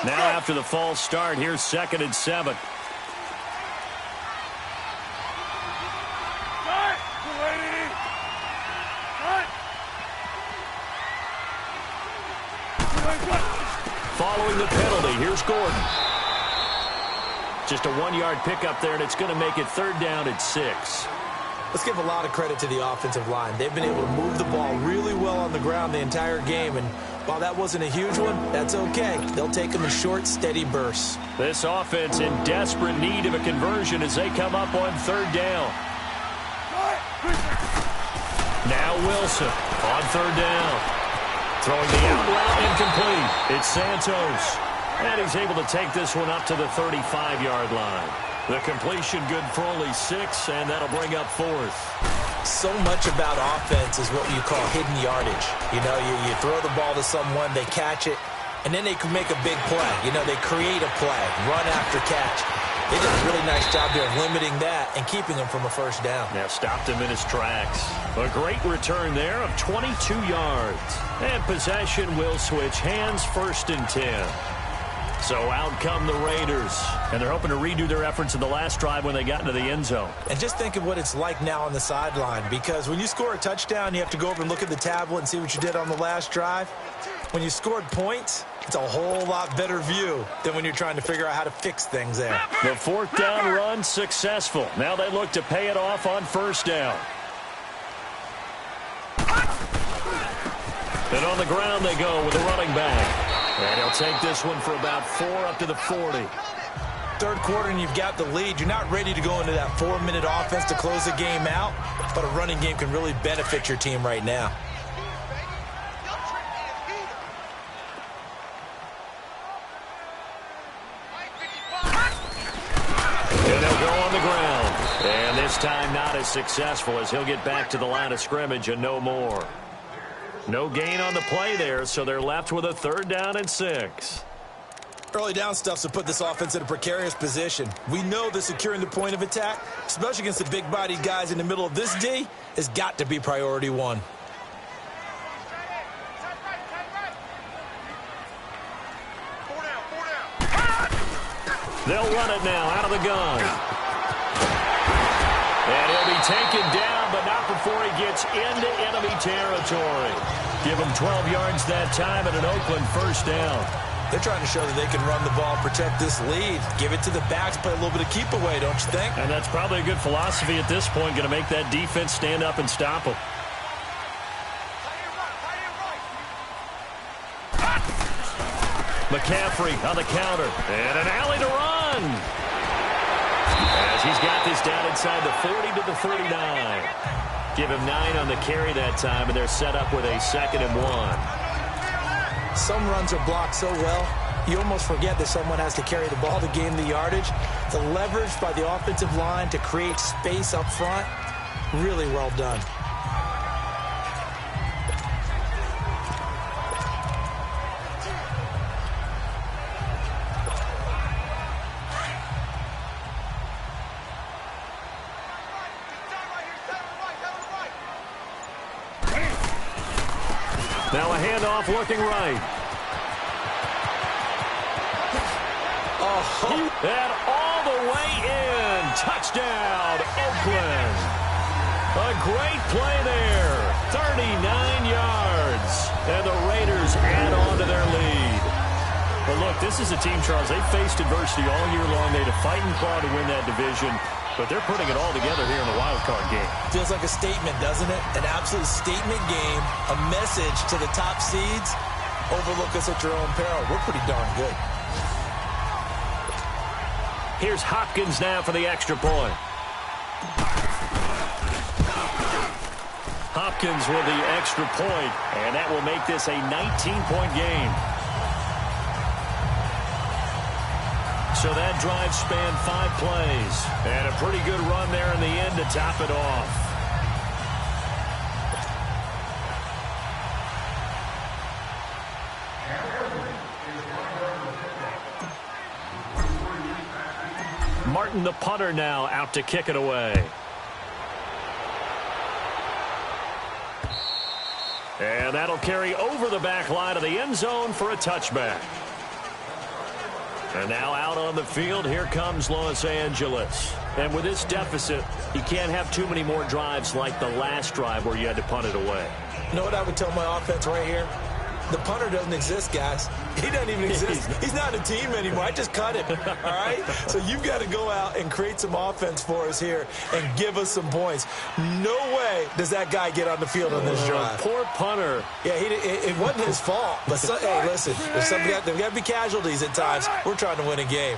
Speaker 2: Now after the false start, here's 2nd and 7. following the penalty. Here's Gordon. Just a 1-yard pickup there, and it's going to make it 3rd down and 6.
Speaker 3: Let's give a lot of credit to the offensive line. They've been able to move the ball really well on the ground the entire game, and while that wasn't a huge one, that's okay. They'll take them in short, steady bursts.
Speaker 2: This offense in desperate need of a conversion as they come up on 3rd down. Now Wilson on 3rd down. Throwing the out route incomplete. It's Santos. And he's able to take this one up to the 35-yard line. The completion good for only 6, and that'll bring up 4th.
Speaker 3: So much about offense is what you call hidden yardage. You know, you throw the ball to someone, they catch it, and then they can make a big play. You know, they create a play, run after catch. They did a really nice job there of limiting that and keeping him from a 1st down.
Speaker 2: Now stopped him in his tracks. A great return there of 22 yards. And possession will switch hands, 1st and 10. So out come the Raiders, and they're hoping to redo their efforts in the last drive when they got into the end zone.
Speaker 3: And just think of what it's like now on the sideline, because when you score a touchdown, you have to go over and look at the tablet and see what you did on the last drive. When you scored points, it's a whole lot better view than when you're trying to figure out how to fix things there.
Speaker 2: The 4th down run successful. Now they look to pay it off on 1st down. And on the ground they go with a running back. And he'll take this one for about 4 up to the 40.
Speaker 3: 3rd quarter and you've got the lead. You're not ready to go into that 4-minute offense to close the game out, but a running game can really benefit your team right now.
Speaker 2: And they'll go on the ground. And this time not as successful as he'll get back to the line of scrimmage and no more. No gain on the play there, so they're left with a 3rd down and 6.
Speaker 3: Early down stuff's to put this offense in a precarious position. We know that securing the point of attack, especially against the big-bodied guys in the middle of this D, has got to be priority 1.
Speaker 2: They'll run it now out of the gun. And he'll be taken down, but not before he gets into enemy territory. Give him 12 yards that time and an Oakland 1st down.
Speaker 3: They're trying to show that they can run the ball, protect this lead. Give it to the backs, play a little bit of keep away, don't you think?
Speaker 2: And that's probably a good philosophy at this point, going to make that defense stand up and stop them. McCaffrey on the counter. And an alley to run. As he's got this down inside the 40 to the 39. Give him 9 on the carry that time, and they're set up with a 2nd and 1.
Speaker 3: Some runs are blocked so well, you almost forget that someone has to carry the ball to gain the yardage. The leverage by the offensive line to create space up front, really well done.
Speaker 2: Now a handoff looking right.
Speaker 3: Oh,
Speaker 2: and all the way in. Touchdown, Oakland. A great play there. 39 yards. And the Raiders add on to their lead. But look, this is a team, Charles, they faced adversity all year long. They had to fight and claw to win that division. But they're putting it all together here in the wild card game.
Speaker 3: Feels like a statement, doesn't it? An absolute statement game, a message to the top seeds. Overlook us at your own peril. We're pretty darn good.
Speaker 2: Here's Hopkins now for the extra point. Hopkins with the extra point, and that will make this a 19-point game. So that drive spanned 5 plays. And a pretty good run there in the end to top it off. Martin, the punter, now out to kick it away. And that'll carry over the back line of the end zone for a touchback. And now out on the field, here comes Los Angeles. And with this deficit, you can't have too many more drives like the last drive where you had to punt it away.
Speaker 3: You know what I would tell my offense right here? The punter doesn't exist, guys. He doesn't even exist. He's not a team anymore. I just cut him, all right? So you've got to go out and create some offense for us here and give us some points. No way does that guy get on the field on this drive.
Speaker 2: Poor punter.
Speaker 3: Yeah, it wasn't his fault. But, hey, listen, there's got to be casualties at times. We're trying to win a game.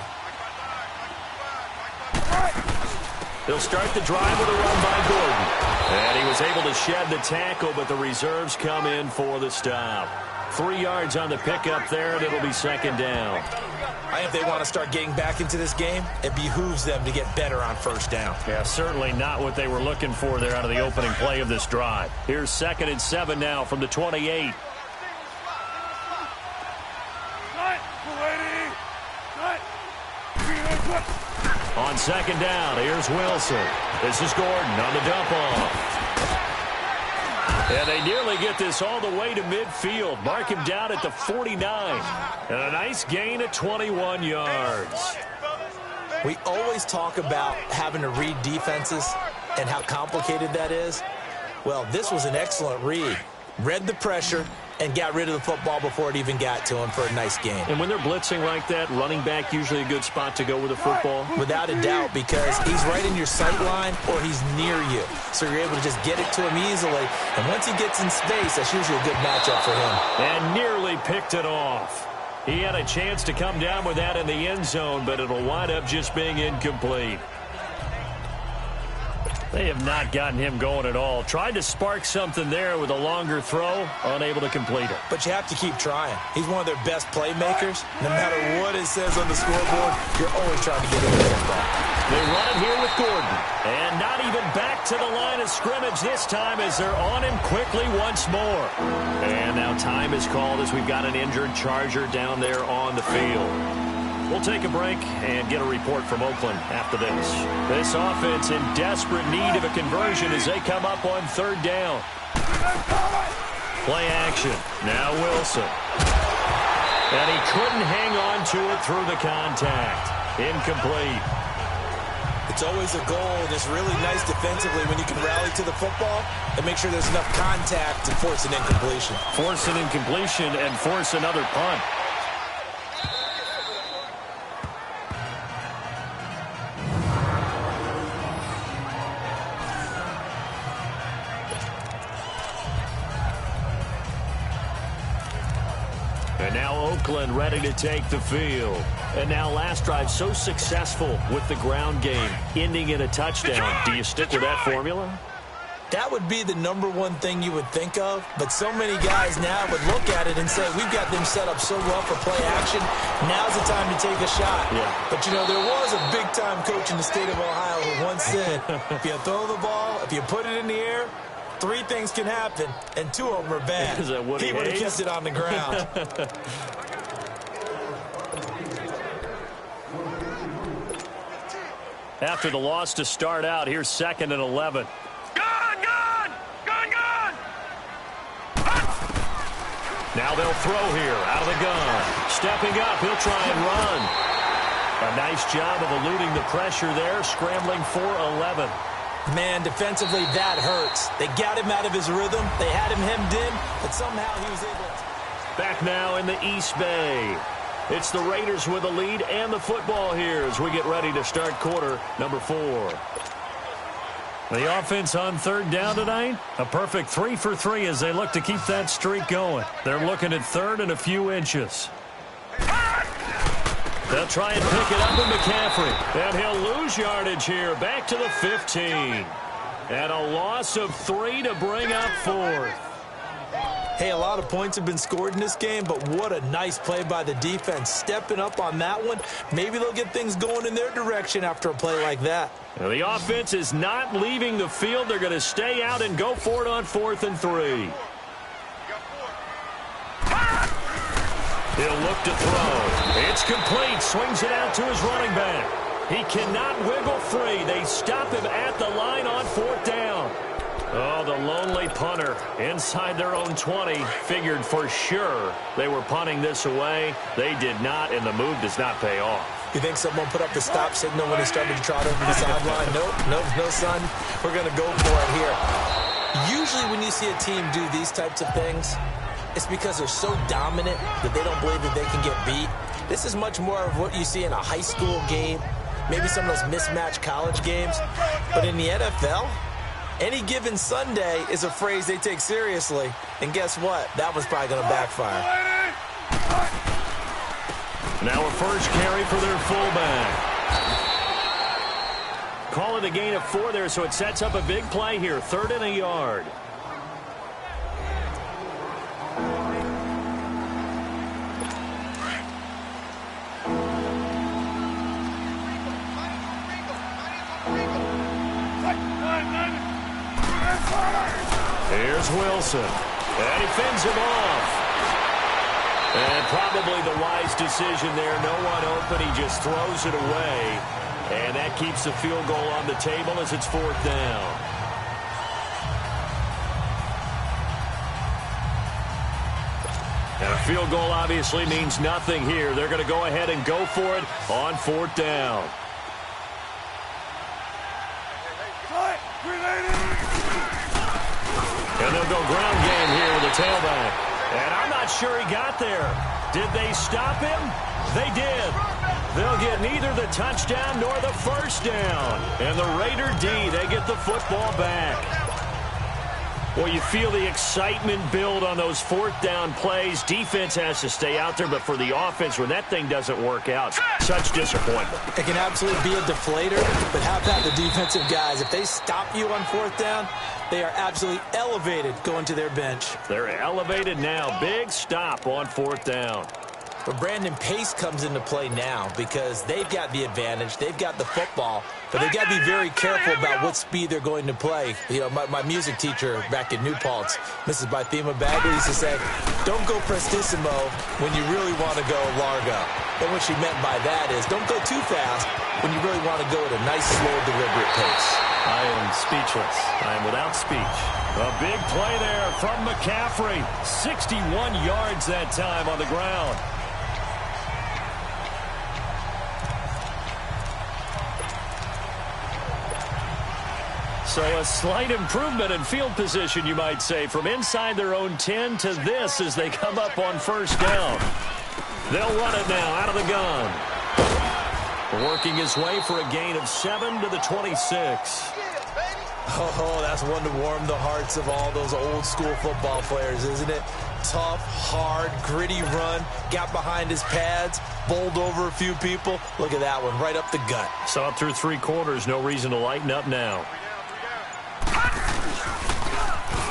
Speaker 2: They'll start the drive with a run by Gordon. And he was able to shed the tackle, but the reserves come in for the stop. 3 yards on the pickup there, and it'll be second down.
Speaker 3: I think if they want to start getting back into this game, it behooves them to get better on first down.
Speaker 2: Yeah, certainly not what they were looking for there out of the opening play of this drive. Here's 2nd and 7 now from the 28. On 2nd down, here's Wilson. This is Gordon on the dump off. And they nearly get this all the way to midfield. Mark him down at the 49. And a nice gain of 21 yards.
Speaker 3: We always talk about having to read defenses and how complicated that is. Well, this was an excellent read. Read the pressure and got rid of the football before it even got to him for a nice game.
Speaker 2: And when they're blitzing like that, running back usually a good spot to go with the football?
Speaker 3: Without a doubt, because he's right in your sight line or he's near you. So you're able to just get it to him easily. And once he gets in space, that's usually a good matchup for him.
Speaker 2: And nearly picked it off. He had a chance to come down with that in the end zone, but it'll wind up just being incomplete. They have not gotten him going at all. Tried to spark something there with a longer throw, unable to complete it.
Speaker 3: But you have to keep trying. He's one of their best playmakers. No matter what it says on the scoreboard, you're always trying to get him the football.
Speaker 2: They run it here with Gordon. And not even back to the line of scrimmage this time as they're on him quickly once more. And now time is called as we've got an injured Charger down there on the field. We'll take a break and get a report from Oakland after this. This offense in desperate need of a conversion as they come up on 3rd down. Play action. Now Wilson. And he couldn't hang on to it through the contact. Incomplete.
Speaker 3: It's always a goal, and it's really nice defensively when you can rally to the football and make sure there's enough contact to force an incompletion.
Speaker 2: Force an incompletion and force another punt. And now Oakland ready to take the field. And now last drive so successful with the ground game, ending in a touchdown. Do you stick with that formula?
Speaker 3: That would be the #1 thing you would think of, but so many guys now would look at it and say, we've got them set up so well for play action, now's the time to take a shot.
Speaker 2: Yeah.
Speaker 3: But, you know, there was a big-time coach in the state of Ohio who once said, if you throw the ball, if you put it in the air, 3 things can happen, and 2 of them are bad.
Speaker 2: Is that what
Speaker 3: he would have kept it on the ground.
Speaker 2: After the loss to start out, here's 2nd and 11. Now they'll throw here out of the gun. Stepping up, he'll try and run. A nice job of eluding the pressure there, scrambling for 11.
Speaker 3: Man, defensively, that hurts. They got him out of his rhythm. They had him hemmed in, but somehow he was able to.
Speaker 2: Back now in the East Bay. It's the Raiders with the lead and the football here as we get ready to start quarter number 4. The offense on 3rd down tonight, a perfect 3 for 3 as they look to keep that streak going. They're looking at 3rd and a few inches. They'll try and pick it up with McCaffrey. And he'll lose yardage here, back to the 15. And a loss of 3 to bring up 4th.
Speaker 3: Hey, a lot of points have been scored in this game, but what a nice play by the defense. Stepping up on that one. Maybe they'll get things going in their direction after a play like that.
Speaker 2: Now the offense is not leaving the field. They're going to stay out and go for it on 4th and 3. He'll look to throw. It's complete. Swings it out to his running back. He cannot wiggle free. They stop him at the line on 4th down. Oh, the lonely punter inside their own 20. Figured for sure they were punting this away. They did not, and the move does not pay off.
Speaker 3: You think someone put up the stop signal when he started to trot over the sideline? Nope, no, son. We're going to go for it here. Usually when you see a team do these types of things, it's because they're so dominant that they don't believe that they can get beat. This is much more of what you see in a high school game, maybe some of those mismatched college games. But in the NFL, any given Sunday is a phrase they take seriously. And guess what? That was probably going to backfire.
Speaker 2: Now a first carry for their fullback. Call it a gain of 4 there, so it sets up a big play here. 3rd and a yard. Here's Wilson. And he fends him off. And probably the wise decision there. No one open. He just throws it away. And that keeps the field goal on the table as it's 4th down. And a field goal obviously means nothing here. They're going to go ahead and go for it on 4th down. And they'll go ground game here with the tailback. And I'm not sure he got there. Did they stop him? They did. They'll get neither the touchdown nor the first down. And the Raider D, they get the football back. Well, you feel the excitement build on those 4th down plays. Defense has to stay out there, but for the offense, when that thing doesn't work out, such disappointment.
Speaker 3: It can absolutely be a deflator, but how about the defensive guys? If they stop you on 4th down, they are absolutely elevated going to their bench.
Speaker 2: They're elevated now. Big stop on 4th down.
Speaker 3: But Brandon, pace comes into play now because they've got the advantage. They've got the football, but they've got to be very careful about what speed they're going to play. You know, my music teacher back in New Paltz, Mrs. Bythema Bagley, used to say, don't go prestissimo when you really want to go largo. And what she meant by that is don't go too fast when you really want to go at a nice, slow, deliberate pace.
Speaker 2: I am speechless. I am without speech. A big play there from McCaffrey. 61 yards that time on the ground. So a slight improvement in field position, you might say, from inside their own 10 to this as they come up on 1st down. They'll run it now out of the gun. Working his way for a gain of 7 to the 26.
Speaker 3: Oh, that's one to warm the hearts of all those old school football players, isn't it? Tough, hard, gritty run. Got behind his pads, bowled over a few people. Look at that one, right up the gut.
Speaker 2: Saw it through 3 quarters. No reason to lighten up now.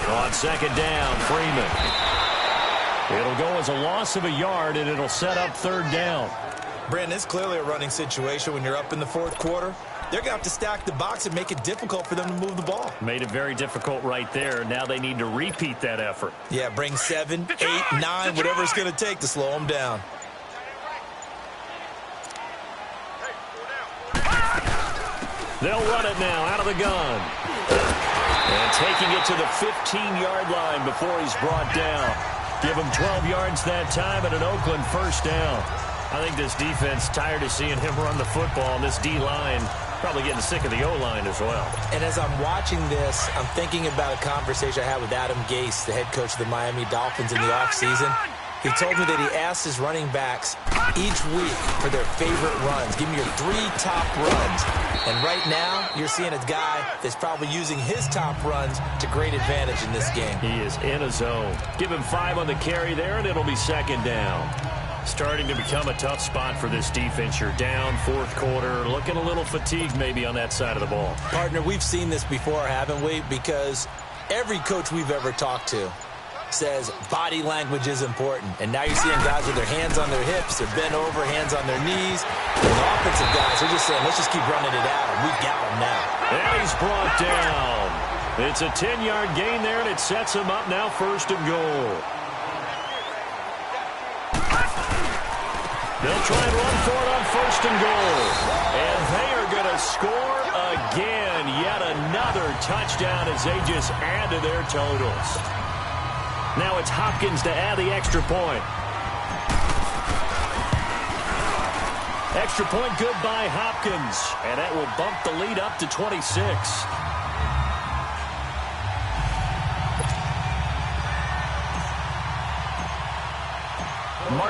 Speaker 2: On 2nd down, Freeman. It'll go as a loss of a yard, and it'll set up 3rd down.
Speaker 3: Brandon, it's clearly a running situation when you're up in the 4th quarter. They're going to have to stack the box and make it difficult for them to move the ball.
Speaker 2: Made it very difficult right there. Now they need to repeat that effort.
Speaker 3: Yeah, bring 7, 8, 9, whatever it's going to take to slow them down.
Speaker 2: They'll run it now out of the gun. And taking it to the 15-yard line before he's brought down. Give him 12 yards that time and an Oakland 1st down. I think this defense tired of seeing him run the football, and this D-line probably getting sick of the O-line as well.
Speaker 3: And as I'm watching this, I'm thinking about a conversation I had with Adam Gase, the head coach of the Miami Dolphins in the offseason. He told me that he asked his running backs each week for their favorite runs. Give me your 3 top runs. And right now, you're seeing a guy that's probably using his top runs to great advantage in this game.
Speaker 2: He is in a zone. Give him 5 on the carry there, and it'll be 2nd down. Starting to become a tough spot for this defense. You're down 4th quarter, looking a little fatigued maybe on that side of the ball.
Speaker 3: Partner, we've seen this before, haven't we? Because every coach we've ever talked to says body language is important. And now you're seeing guys with their hands on their hips, they're bent over, hands on their knees. And the offensive guys are just saying, let's just keep running it at him. We've got him now.
Speaker 2: And he's brought down. It's a 10-yard gain there, and it sets him up now 1st and goal. They'll try and run for it on 1st and goal. And they are going to score again. Yet another touchdown as they just add to their totals. Now it's Hopkins to add the extra point. Extra point good by Hopkins. And that will bump the lead up to 26.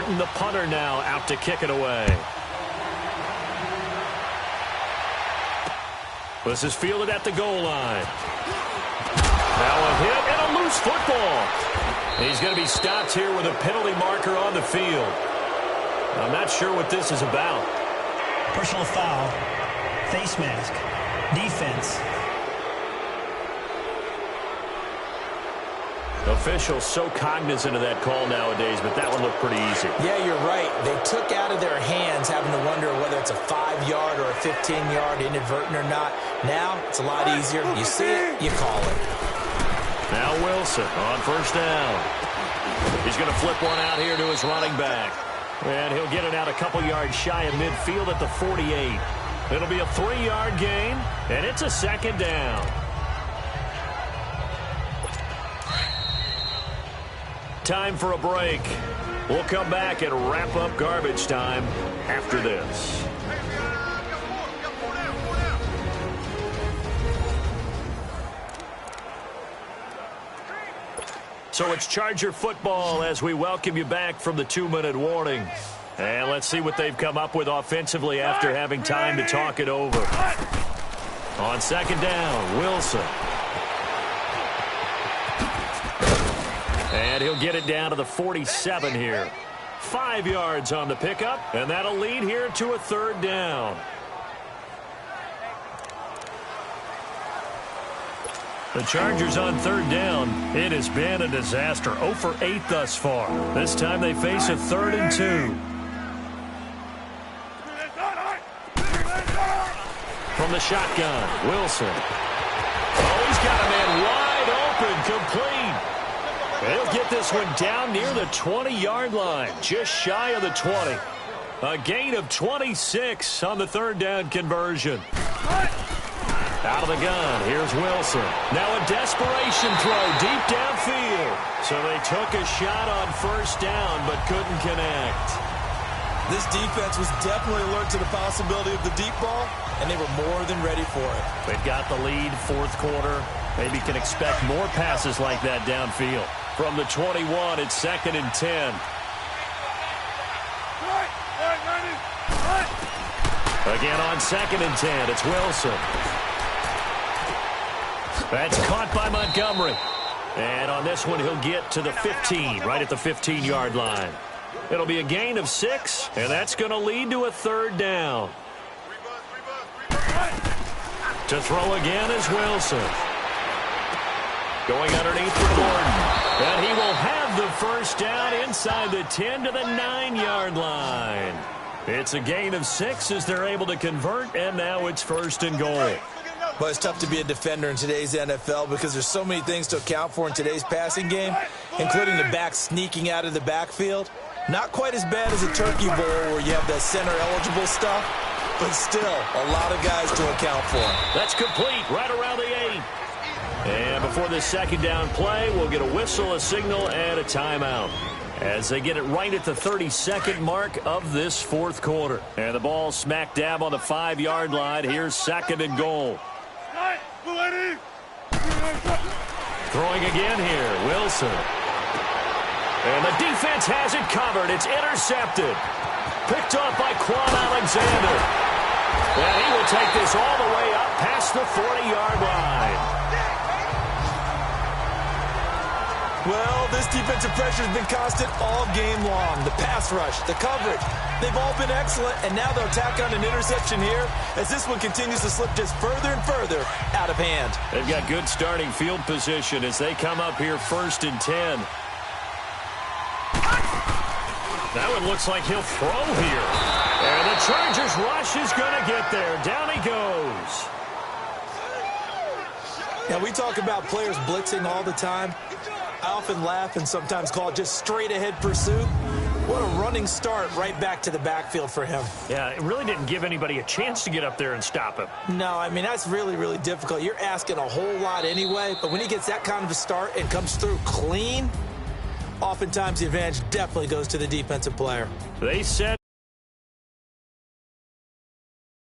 Speaker 2: Martin, the punter, now out to kick it away. This is fielded at the goal line. Now a hit and a loose football. He's going to be stopped here with a penalty marker on the field. I'm not sure what this is about.
Speaker 4: Personal foul, face mask, defense.
Speaker 2: Officials so cognizant of that call nowadays, but that one looked pretty easy.
Speaker 3: Yeah, you're right. They took out of their hands having to wonder whether it's a 5-yard or a 15-yard inadvertent or not. Now, it's a lot easier. You see it, you call it.
Speaker 2: Now Wilson on first down. He's going to flip one out here to his running back. And he'll get it out a couple yards shy of midfield at the 48. It'll be a 3-yard gain, and it's a second down. Time for a break. We'll come back and wrap up garbage time after this. So it's Charger football as we welcome you back from the 2-minute warning. And let's see what they've come up with offensively after having time to talk it over. On second down, Wilson. And he'll get it down to the 47 here. 5 yards on the pickup, and that'll lead here to a third down. The Chargers on third down. It has been a disaster. 0 for 8 thus far. This time they face a 3rd and 2. From the shotgun, Wilson. Oh, he's got a man wide open, complete. They'll get this one down near the 20-yard line, just shy of the 20. A gain of 26 on the third down conversion. Out of the gun, here's Wilson. Now a desperation throw deep downfield. So they took a shot on first down but couldn't connect.
Speaker 3: This defense was definitely alert to the possibility of the deep ball, and they were more than ready for it.
Speaker 2: They've got the lead, fourth quarter. Maybe can expect more passes like that downfield. From the 21, it's 2nd and 10. Again on 2nd and 10, it's Wilson. That's caught by Montgomery. And on this one, he'll get to the 15, right at the 15-yard line. It'll be a gain of 6, and that's going to lead to a third down. To throw again is Wilson. Going underneath for Gordon. And he will have the first down inside the 10 to the 9-yard line. It's a gain of 6 as they're able to convert, and now it's 1st and goal.
Speaker 3: But it's tough to be a defender in today's NFL because there's so many things to account for in today's passing game, including the back sneaking out of the backfield. Not quite as bad as a turkey bowl where you have that center-eligible stuff, but still a lot of guys to account for.
Speaker 2: That's complete right around the 8. And before this second down play, we'll get a whistle, a signal, and a timeout as they get it right at the 32nd mark of this fourth quarter. And the ball smack dab on the 5-yard line. Here's 2nd and goal. Throwing again here, Wilson. And the defense has it covered. It's intercepted. Picked off by Quan Alexander. And he will take this all the way up past the 40-yard line.
Speaker 3: Well, this defensive pressure has been constant all game long. The pass rush, the coverage, they've all been excellent, and now they'll tack on an interception here as this one continues to slip just further and further out of hand. They've got good starting field position as they come up here 1st and 10. That one looks like he'll throw here. And the Chargers rush is going to get there. Down he goes. Now, we talk about players blitzing all the time. I often laugh and sometimes call it just straight-ahead pursuit. What a running start right back to the backfield for him.
Speaker 2: Yeah, it really didn't give anybody a chance to get up there and stop him.
Speaker 3: No, I mean, that's really, really difficult. You're asking a whole lot anyway, but when he gets that kind of a start and comes through clean, oftentimes the advantage definitely goes to the defensive player.
Speaker 2: They set